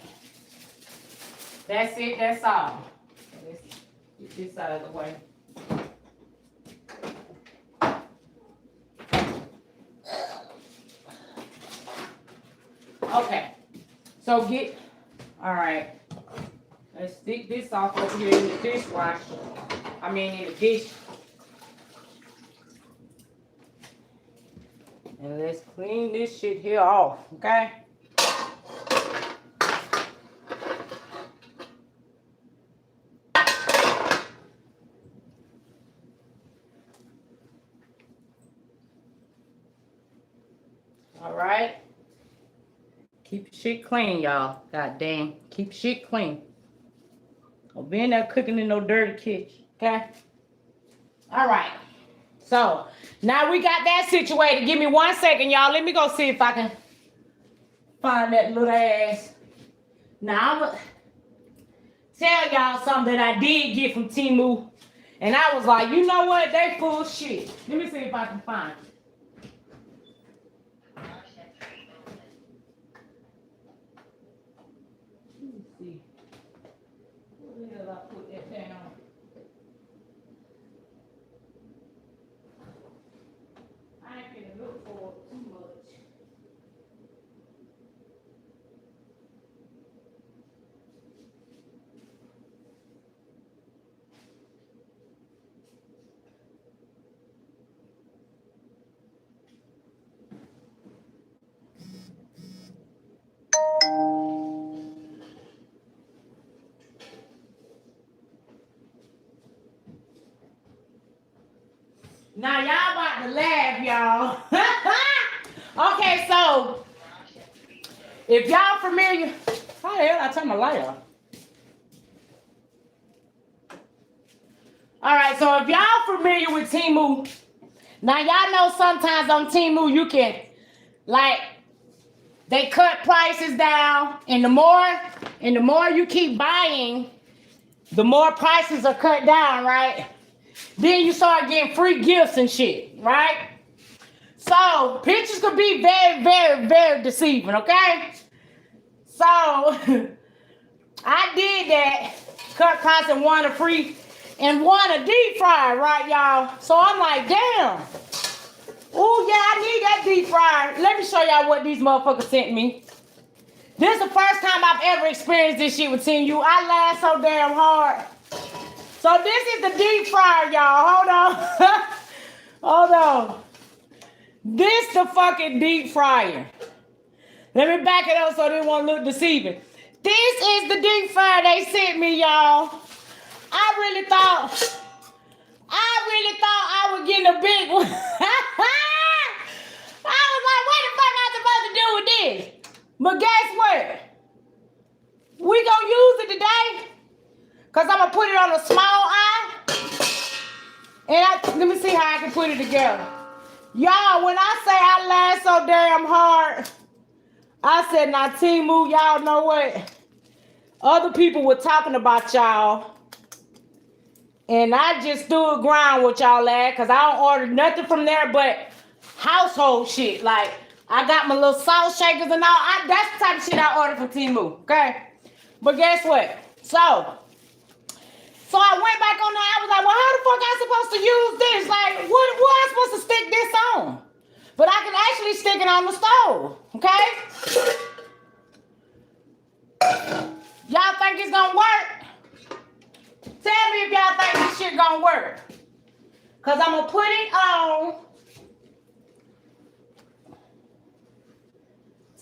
That's it. That's all. Get this out of the way. Okay. So all right. Let's stick this off over here in the dishwasher. I mean in the dish. And let's clean this shit here off, okay? shit clean, y'all. God damn. Keep shit clean. Don't be in there cooking in no dirty kitchen. Okay? All right. So, now we got that situated. Give me 1 second, y'all. Let me go see if I can find that little ass. Now, I'm going to tell y'all something that I did get from Temu. And I was like, you know what? They full shit. Let me see if I can find it. Let me see. Where the hell I put that down? I ain't gonna look for it too much. Now y'all about to laugh, y'all. Okay, so if y'all familiar, how the hell I turn my light off? All right, so if y'all familiar with Temu, now y'all know sometimes on Temu you can, like, they cut prices down, and the more you keep buying, the more prices are cut down, right? Then you start getting free gifts and shit, right? So pictures could be very, very, very deceiving, okay? So I did that, cut costs and won a free and won a deep fryer, right, y'all? So I'm like, damn. Oh yeah, I need that deep fryer. Let me show y'all what these motherfuckers sent me. This is the first time I've ever experienced this shit with Team U. I laughed so damn hard. So this is the deep fryer, y'all. Hold on. Hold on. This the fucking deep fryer. Let me back it up so it won't look deceiving. This is the deep fryer they sent me, y'all. I really thought I was getting a big one. I was like, what the fuck am I supposed to do with this? But guess what? We gonna use it today. Cause I'm gonna put it on a small eye. And let me see how I can put it together. Y'all, when I say I laughed so damn hard, I said, now Temu, y'all know what? Other people were talking about y'all. And I just threw a ground with y'all at, because I don't order nothing from there but household shit. Like, I got my little salt shakers and all. That's the type of shit I order from Temu, okay? But guess what? So I went back on there. I was like, well, how the fuck I supposed to use this? Like, what am I supposed to stick this on? But I can actually stick it on the stove, okay? Y'all think it's gonna work? Tell me if y'all think this shit gonna work. Cause I'm gonna put it on.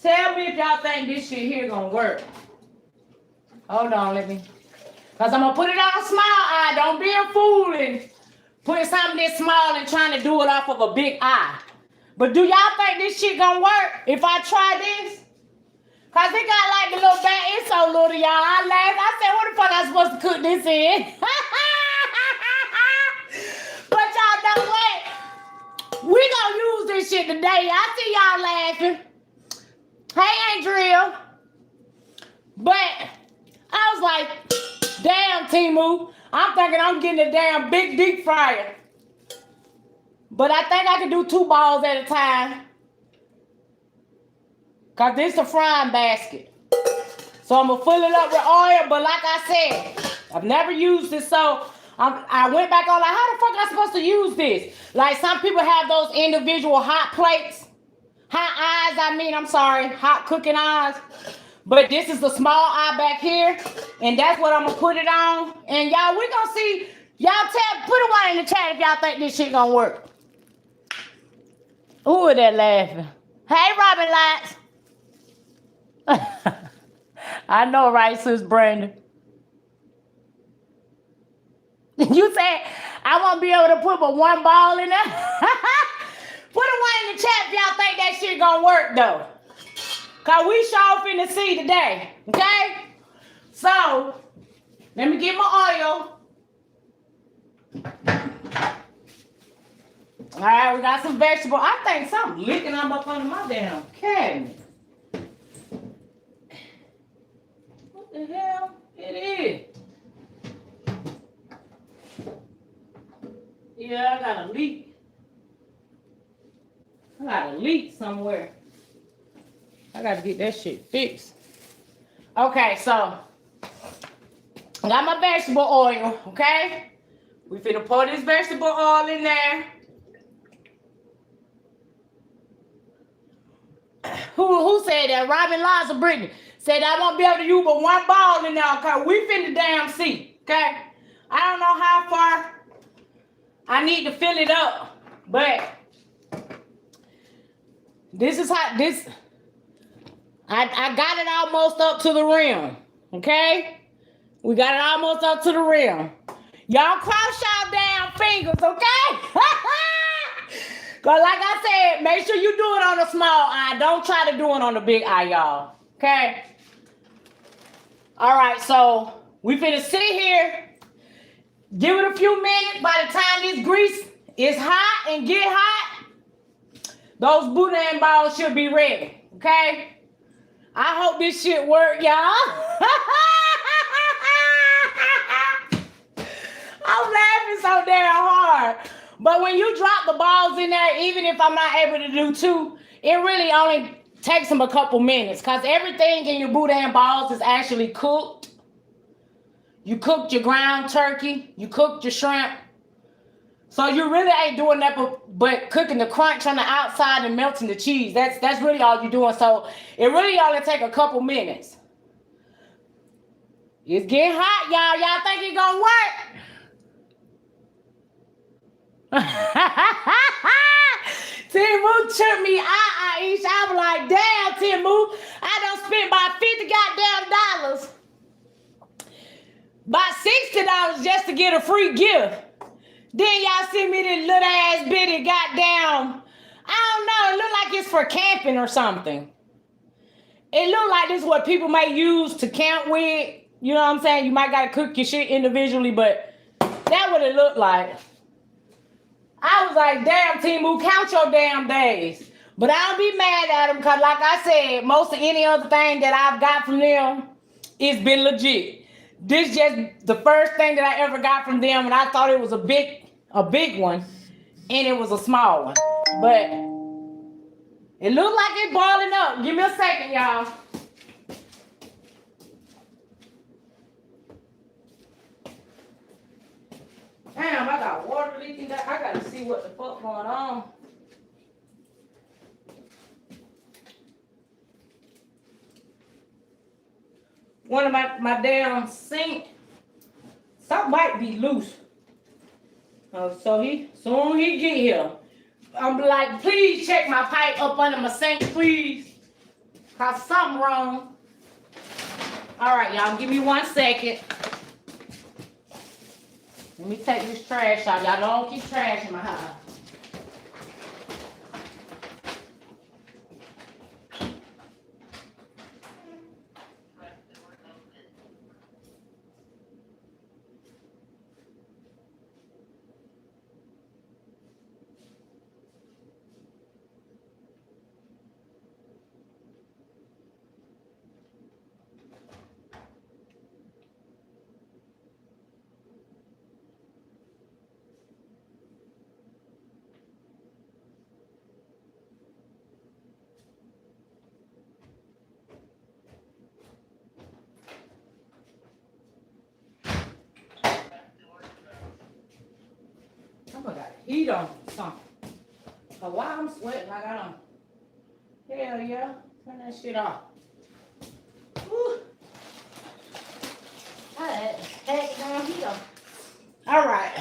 Tell me if y'all think this shit here gonna work. Hold on, let me. Cause I'm gonna put it on a small eye. Don't be a fool and put something this small and trying to do it off of a big eye. But do y'all think this shit gonna work if I try this? Cause it got like the little bag. It's so little, y'all. I laughed. I said, what the fuck I supposed to cook this in? But y'all know what? We gonna use this shit today. I see y'all laughing. Hey, Andrea. But I was like, damn, Temu. I'm thinking I'm getting a damn big deep fryer. But I think I can do 2 balls at a time. Cause this is a frying basket. So I'm gonna fill it up with oil, but like I said, I've never used it, so I went back on like, how the fuck am I supposed to use this? Like some people have those individual hot plates. Hot cooking eyes. But this is the small eye back here, and that's what I'm gonna put it on. And y'all, we gonna see. Y'all put a one in the chat if y'all think this shit gonna work. Who is that laughing? Hey, Robin Lights. I know, right, Sis Brandon? You said I won't be able to put but 1 ball in there? Put a one in the chat if y'all think that shit gonna work, though. Cause we sure finna see today. Okay? So, let me get my oil. All right, we got some vegetable. I think something licking up under my damn cabinet. What the hell? It is. Yeah, I got a leak. I got a leak somewhere. I got to get that shit fixed. Okay, so I got my vegetable oil, okay? We finna pour this vegetable oil in there. Who said that? Robin Liza Brittany said I won't be able to use but one ball in there, okay? We finna damn see, okay? I don't know how far I need to fill it up, but this is how this. I got it almost up to the rim, okay? We got it almost up to the rim. Y'all cross y'all damn fingers, okay? Cause like I said, make sure you do it on the small eye. Don't try to do it on the big eye, y'all. Okay? All right, so we finna sit here. Give it a few minutes. By the time this grease is hot and get hot, those Boudin balls should be ready. Okay? I hope this shit work, y'all. I'm laughing so damn hard. But when you drop the balls in there, even if I'm not able to do two, it really only takes them a couple minutes because everything in your Boudin balls is actually cooked. You cooked your ground turkey. You cooked your shrimp. So you really ain't doing that but cooking the crunch on the outside and melting the cheese. That's really all you're doing. So it really only take a couple minutes. It's getting hot, y'all. Y'all think it's gonna work? Timu tripped me out, Aisha. I was like, damn, Timu. I done spent about $50 about $60 just to get a free gift. Then y'all see me this little ass bitty goddamn, I don't know, it look like it's for camping or something. It look like this is what people might use to camp with. You know what I'm saying? You might gotta cook your shit individually, but that's what it looked like. I was like, damn, Timu, count your damn days. But I don't be mad at them because like I said, most of any other thing that I've got from them, it's been legit. This just the first thing that I ever got from them, and I thought it was a big one, and it was a small one. But it looked like it's boiling up. Give me a second, y'all. Damn, I got water leaking. I gotta see what the fuck going on. One of my damn sink, something might be loose. So soon he get here, I'm like, please check my pipe up under my sink, please. Cause something wrong. All right, y'all, give me 1 second. Let me take this trash out. Y'all don't keep trash in my house. I got heat on something. So why I'm sweating like I don't. Hell yeah. Turn that shit off. Woo. I had to take down here. All right.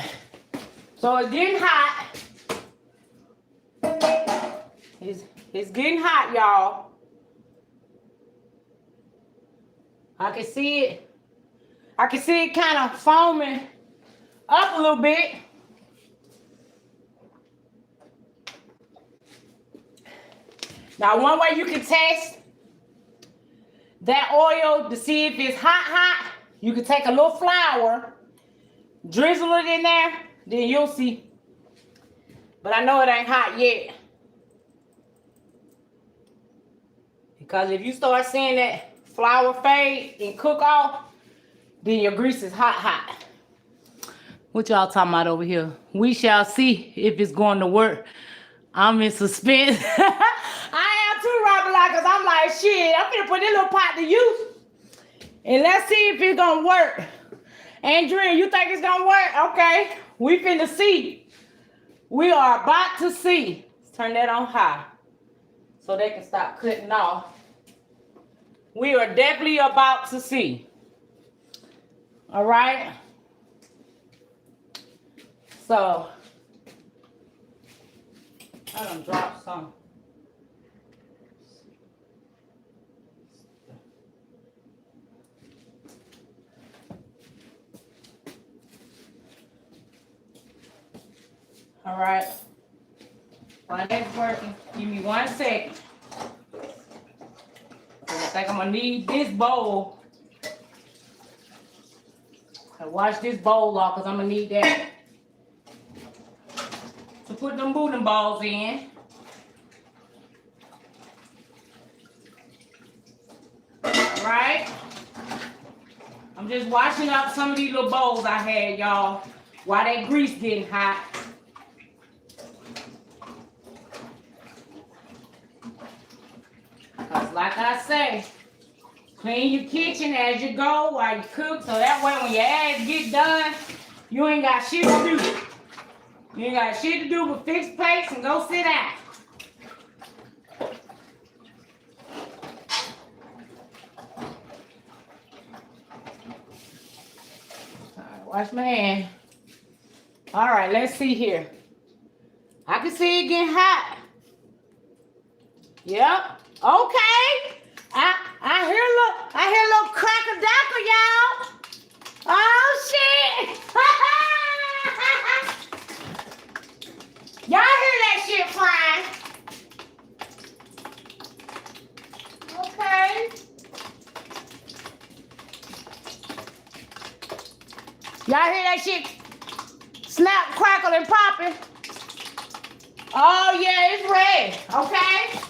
So it's getting hot. It's getting hot, y'all. I can see it. I can see it kind of foaming up a little bit. Now, one way you can test that oil to see if it's hot. You can take a little flour, drizzle it in there, then you'll see. But I know it ain't hot yet. Because if you start seeing that flour fade and cook off, then your grease is hot. What y'all talking about over here? We shall see if it's going to work. I'm in suspense. I am too, Robert, because I'm like, shit, I'm gonna put this little pot to use. And let's see if it's gonna work. Andrea, you think it's gonna work? Okay, we finna see. We are about to see. Let's turn that on high so they can stop cutting off. We are definitely about to see. All right. So, I done dropped some. All right. While that's working, give me 1 second. I think I'm gonna need this bowl. I wash this bowl off because I'm gonna need that to put them Boudin balls in. All right. I'm just washing up some of these little bowls I had, y'all, while that grease getting hot. Because like I say, clean your kitchen as you go while you cook, so that way when your ass get done, you ain't got shit to do. You ain't got shit to do but fix plates and go sit down. All right, wash my hand. All right, let's see here. I can see it getting hot. Yep. Okay. I hear a little crackle-dackle, y'all. Oh shit. Y'all hear that shit frying? Okay. Y'all hear that shit snap, crackle, and popping? Oh yeah, it's ready. Okay.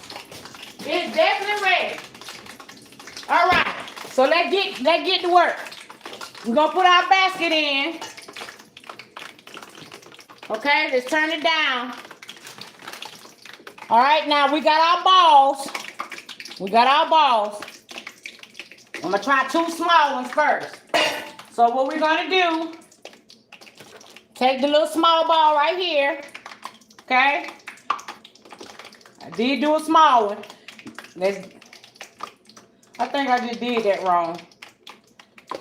It's definitely ready. All right, so let's get to work. We're gonna put our basket in. Okay, let's turn it down. All right, now we got our balls. I'm gonna try 2 small ones first. So what we're gonna do, take the little small ball right here. Okay, I did do a small one. I think I just did that wrong.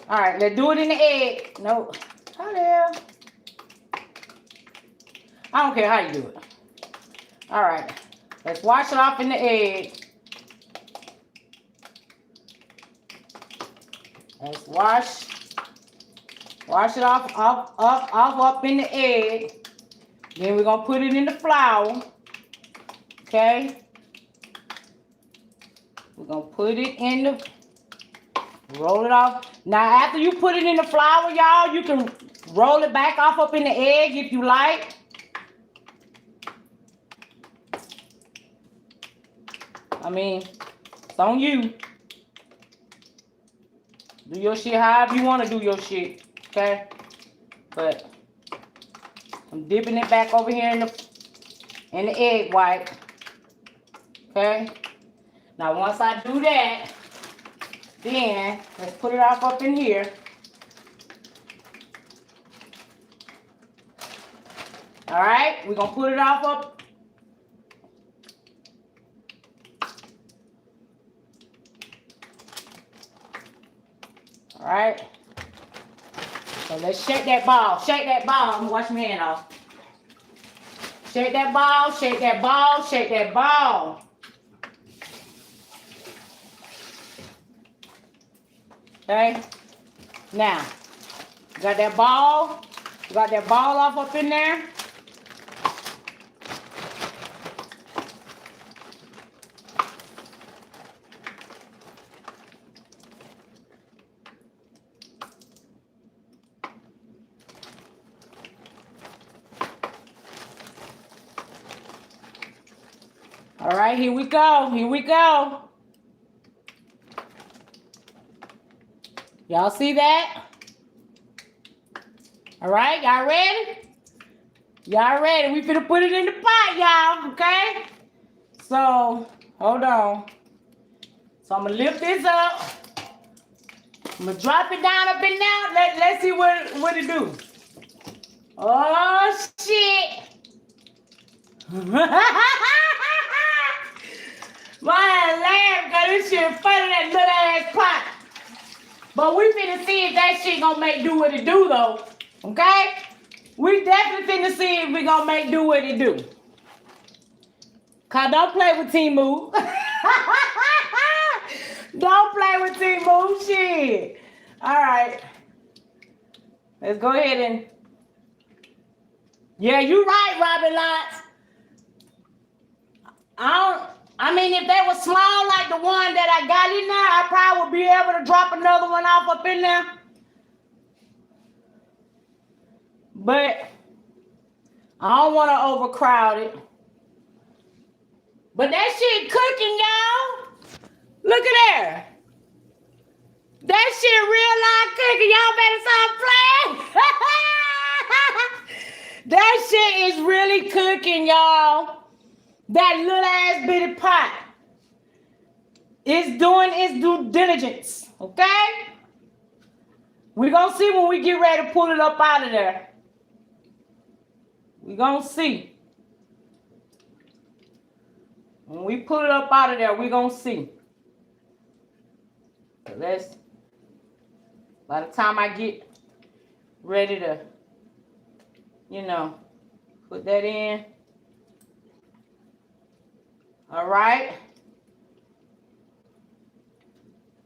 All right, let's do it in the egg. No, how the hell? I don't care how you do it. All right, let's wash it off in the egg. Let's wash it off up in the egg. Then we're gonna put it in the flour. Okay. We're gonna put it in the, roll it off. Now after you put it in the flour, y'all, you can roll it back off up in the egg if you like. I mean, it's on you. Do your shit however you want to do your shit, okay? But I'm dipping it back over here in the egg white, okay? Now once I do that, then let's put it off up in here. All right, we're gonna put it off up. All right. So let's shake that ball. Shake that ball. I'm gonna wash my hand off. Shake that ball, shake that ball, shake that ball. Okay. Now, got that ball. Got that ball off up in there. All right, here we go. Here we go. Y'all see that? All right, y'all ready? Y'all ready? We finna put it in the pot, y'all, okay? So, hold on. So I'm gonna lift this up. I'm gonna drop it down up in there. Let's see what it do. Oh, shit. My lamb got this shit funny, that little ass pot. But we finna see if that shit gonna do what it do, though. Okay? We definitely finna see if we gonna do what it do. Cause don't play with Timu. Don't play with Timu, shit. All right. Let's go ahead and... Yeah, you right, Robin Lots. I mean, if they were small like the one that I got in there, I probably would be able to drop another one off up in there. But I don't want to overcrowd it. But that shit cooking, y'all. Look at there. That shit real life cooking. Y'all better stop playing. That shit is really cooking, y'all. That little ass bitty pot. It's doing its due diligence. Okay? We're going to see when we get ready to pull it up out of there. We're going to see. When we pull it up out of there, we're going to see. So by the time I get ready to, put that in. All right.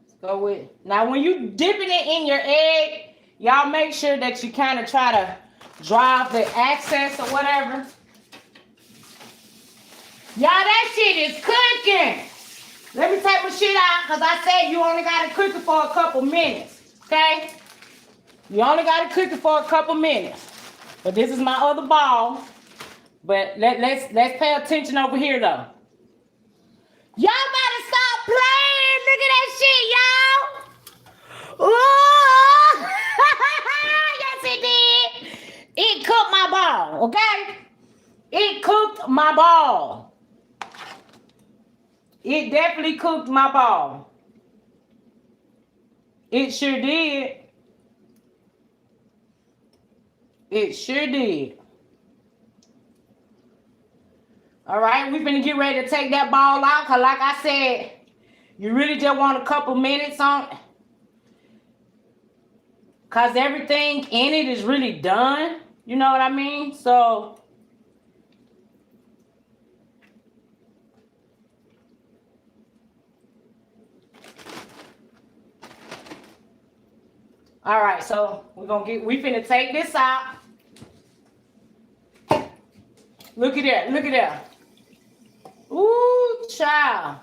Let's go with, now when you dipping it in your egg, y'all make sure that you kind of try to drive the access or whatever. Y'all, that shit is cooking. Let me take my shit out because I said you only got to cook it for a couple minutes. Okay? You only got to cook it for a couple minutes. But this is my other ball. But let's pay attention over here though. Y'all gotta stop playing. Look at that shit, y'all. Ooh. Yes, it did. It cooked my ball, okay? It cooked my ball. It definitely cooked my ball. It sure did. It sure did. All right, we're gonna get ready to take that ball out because like I said, you really just want a couple minutes on it. Because everything in it is really done. You know what I mean? So, all right, so we finna take this out. Look at that, look at that. Ooh, child.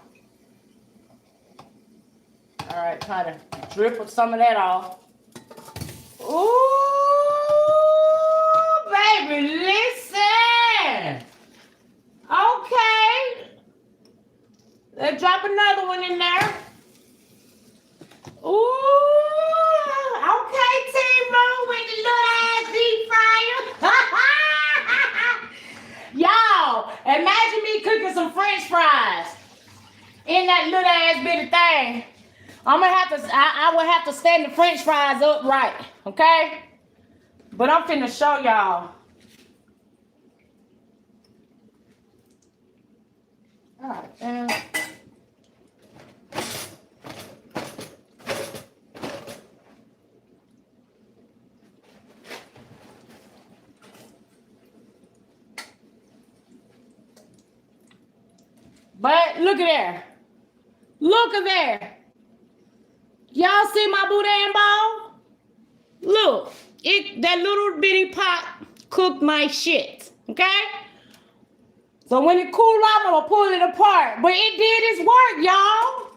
All right, kind of drip some of that off. Ooh, baby, listen. Okay. Let's drop another one in there. Ooh, okay, Timu, with the little ass deep fryer. Y'all, imagine me cooking some French fries in that little ass bitty thing. I would have to stand the French fries upright, okay? But I'm finna show y'all. All right, but look at there. Look at there. Y'all see my Boudin ball? Look, that little bitty pot cooked my shit, okay? So when it cool off, I'm gonna pull it apart. But it did its work, y'all.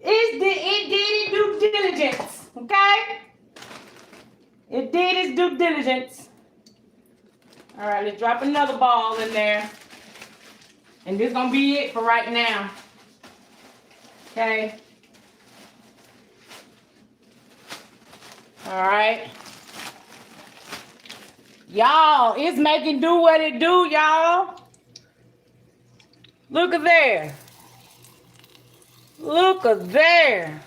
It did its due diligence, okay? It did its due diligence. All right, let's drop another ball in there. And this gonna be it for right now. Okay. All right. Y'all, it's making do what it do, y'all. Look at there. Look at there.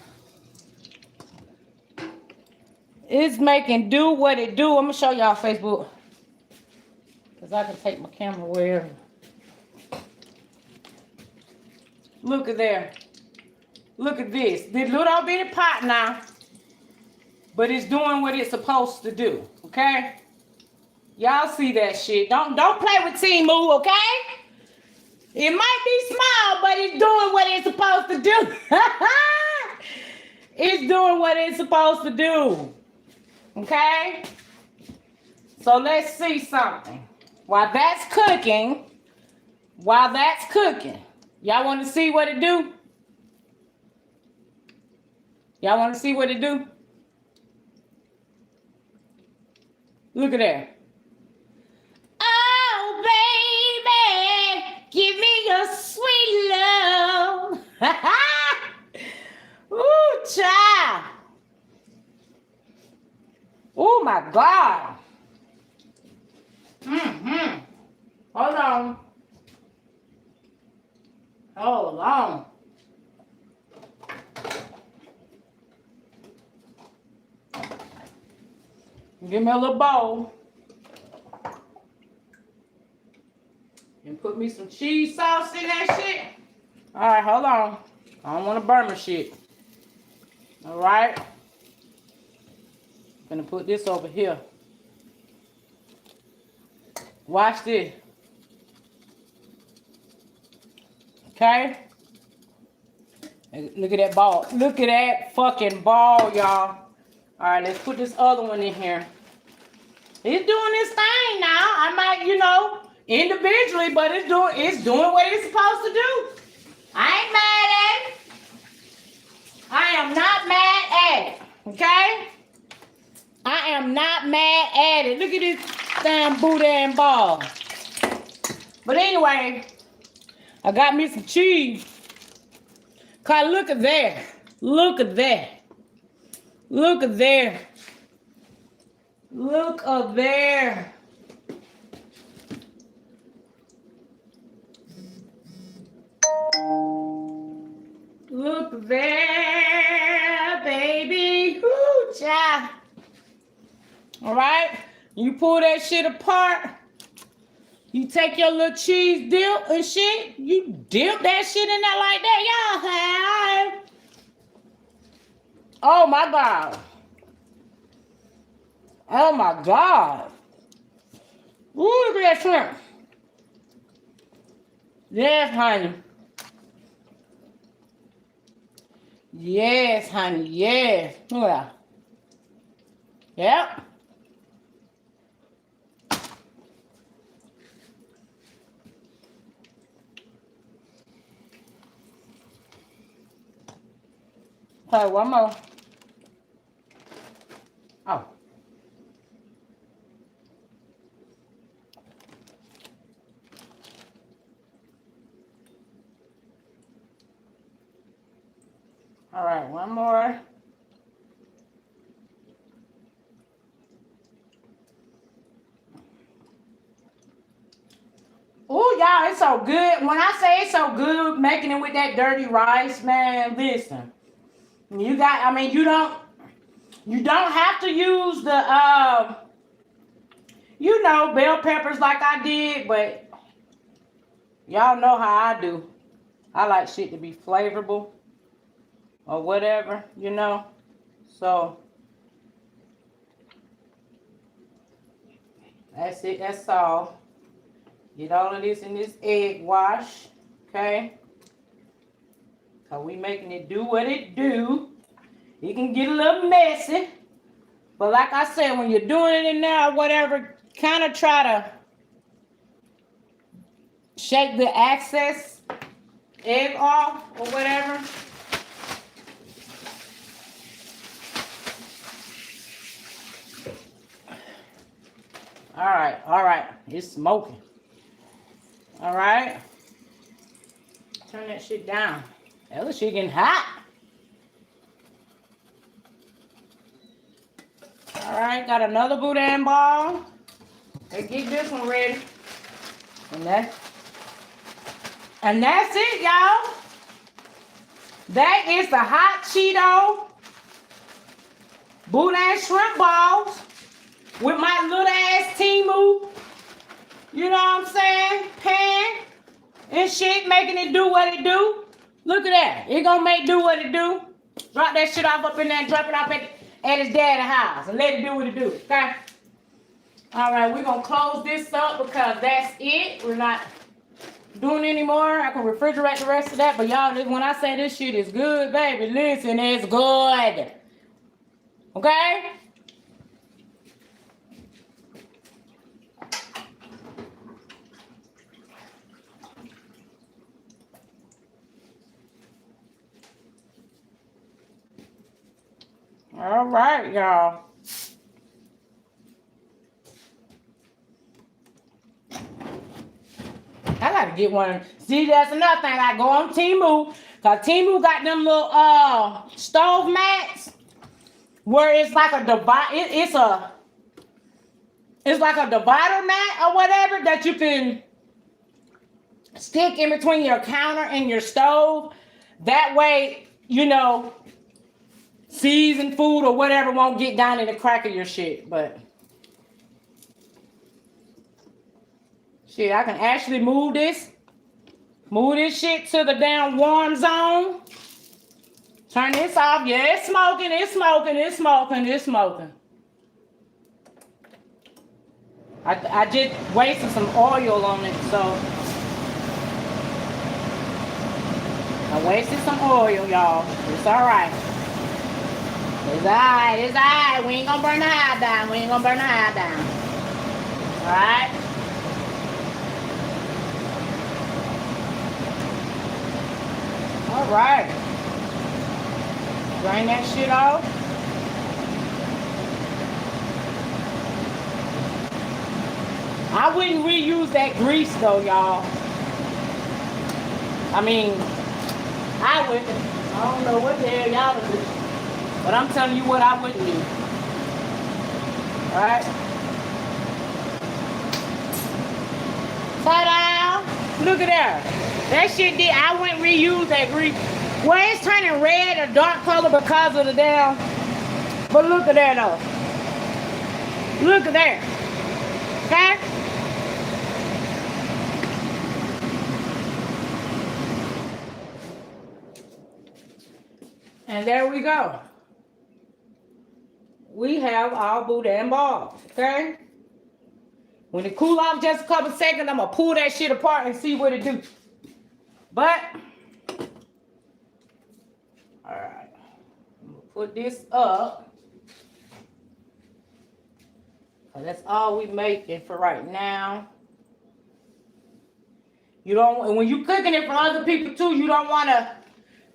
It's making do what it do. I'm gonna show y'all Facebook. Because I can take my camera wherever. Look at there. Look at this. This little bitty pot now. But it's doing what it's supposed to do. Okay? Y'all see that shit. Don't play with Timu, okay? It might be small, but it's doing what it's supposed to do. It's doing what it's supposed to do. Okay? So let's see something. While that's cooking, y'all want to see what it do? Y'all want to see what it do? Look at that. Oh, baby, give me your sweet love. Ooh, child. Oh, my God. Mm-hmm. Hold on. Hold on. Give me a little bowl. And put me some cheese sauce in that shit. All right, hold on. I don't want to burn my shit. All right. Gonna put this over here. Watch this. Okay. Look at that ball. Look at that fucking ball, y'all. All right, let's put this other one in here. It's doing this thing now. I might, individually, but it's doing what it's supposed to do. I ain't mad at it. I am not mad at it. Okay? I am not mad at it. Look at this damn Boudin ball. But anyway, I got me some cheese. Cause look at there. Look at that. Look at there. Look up there. Look there, baby. Woo, child. All right. You pull that shit apart. You take your little cheese dip and shit. You dip that shit in there like that. Y'all have. Oh, my God. Oh, my God. Ooh, look at that shrimp. Yes, honey. Yes, honey. Yes. Look at that. Yep. Okay, one more. Oh. All right, one more. Oh, y'all, it's so good. When I say it's so good, making it with that dirty rice, man, listen. You don't have to use the, bell peppers like I did, but y'all know how I do. I like shit to be flavorful or whatever, So, that's it. That's all. Get all of this in this egg wash, okay? Because we making it do what it do. It can get a little messy. But like I said, when you're doing it in there or whatever, kind of try to shake the excess egg off or whatever. All right. It's smoking. All right. turn that shit down. That shit getting hot. All right, got another Boudin ball. Let's get this one ready. And that's it, y'all. That is the hot Cheeto Boudin shrimp balls with my little ass Timu, you know what I'm saying, pan and shit, making it do what it do. Look at that. It gonna do what it do. Drop that shit off up in there, drop it off at his daddy's house and let it do what it do, okay? All right, we're gonna close this up because that's it. We're not doing any more. I can refrigerate the rest of that, but y'all, when I say this shit is good, baby, listen, it's good. Okay? All right, y'all. I gotta get one. See, that's another thing. I go on Timu, cause Timu got them little stove mats where it's like a divide. It's like a divider mat or whatever that you can stick in between your counter and your stove. That way, you know, seasoned food or whatever won't get down in the crack of your shit. But shit, I can actually move this shit to the damn warm zone. Turn this off. Yeah, it's smoking, it's smoking, it's smoking, it's smoking. I just wasted some oil on it, so I wasted some oil, y'all. It's all right. It's all right, it's all right. We ain't gonna burn the house down. We ain't gonna burn the house down. All right? All right. Drain that shit off. I wouldn't reuse that grease though, y'all. I mean, I wouldn't. I don't know what the hell y'all would do. But I'm telling you what I wouldn't do. Alright? Ta-da! Look at that. That shit did. I wouldn't reuse that grease. Well, it's turning red or dark color because of the damn. But look at that though. Look at that. Okay? And there we go. We have our Boudin balls, okay? When it cool off just a couple seconds, I'm gonna pull that shit apart and see what it do. But, all right, I'm gonna put this up. That's all we making for right now. You don't, when you cooking it for other people too, you don't wanna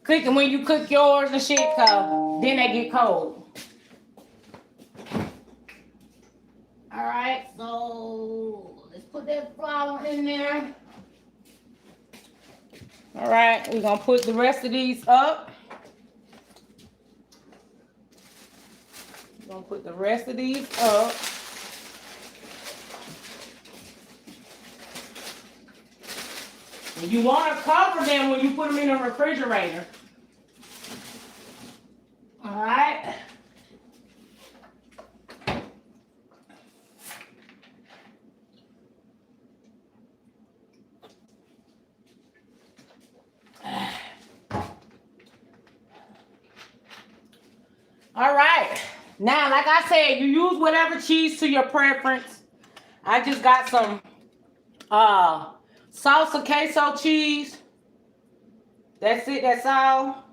cook it when you cook yours and shit, cause then they get cold. All right, so let's put that flour in there. All right, we're gonna put the rest of these up. We're gonna put the rest of these up. And you want to cover them when you put them in the refrigerator. All right. All right. Now, like I said, you use whatever cheese to your preference. I just got some salsa queso cheese. That's it. That's all.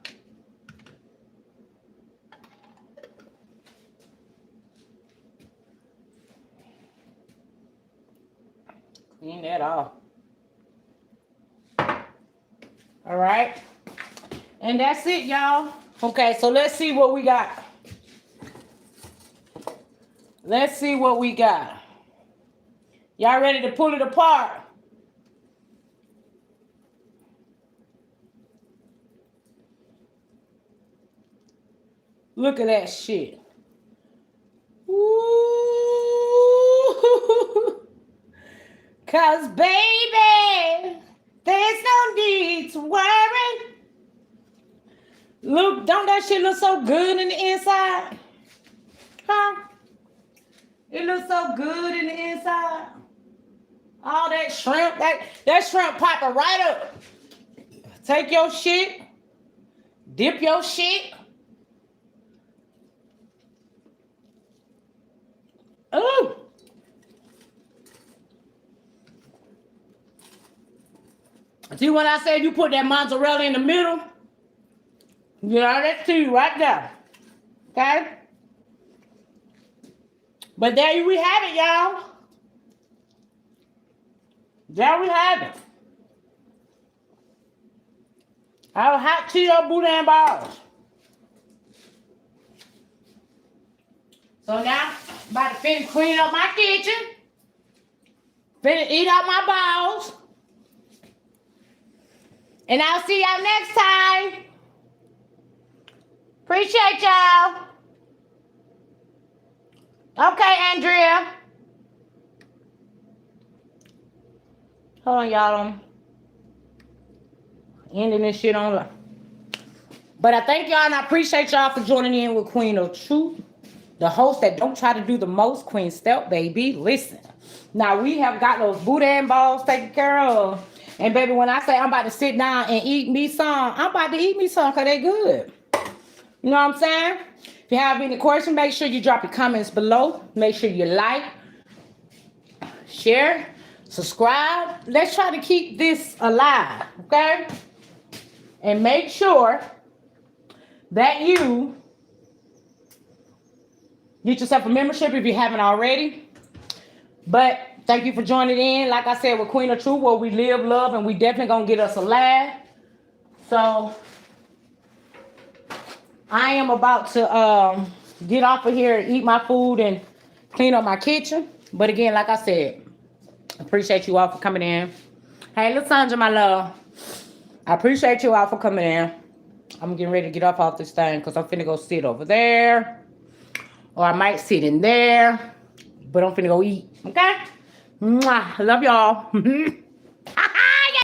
Clean that off. All right. And that's it, y'all. Okay, so let's see what we got. Let's see what we got. Y'all ready to pull it apart? Look at that shit. Ooh. Cause baby, there's no need to worry. Look, don't that shit look so good in the inside? Huh? It looks so good in the inside. All that shrimp, that shrimp popping right up. Take your shit, dip your shit. Ooh. See what I said? You put that mozzarella in the middle. You know, that's to you right there. Okay? But there we have it, y'all. There we have it. Our hot Cheeto Boudin balls. So now, I'm about to finish cleaning up my kitchen. Finish eat out my balls. And I'll see y'all next time. Appreciate y'all. Okay, Andrea. Hold on, y'all. I'm ending this shit on. But I thank y'all and I appreciate y'all for joining in with Queen of Truth, the host that don't try to do the most, Queen Stealth, baby. Listen. Now, we have got those Boudin balls taken care of. And, baby, when I say I'm about to sit down and eat me some, I'm about to eat me some because they good. You know what I'm saying? If you have any questions, make sure you drop your comments below. Make sure you like, share, subscribe. Let's try to keep this alive, okay? And make sure that you get yourself a membership if you haven't already. But thank you for joining in. Like I said, with Queen of Truth, where we live, love, and we definitely gonna get us a laugh. So I am about to get off of here and eat my food and clean up my kitchen. But again, like I said, appreciate you all for coming in. Hey, Lysandra, my love. I appreciate you all for coming in. I'm getting ready to get off this thing because I'm finna go sit over there. Or I might sit in there. But I'm finna go eat. Okay? Mwah. Love y'all.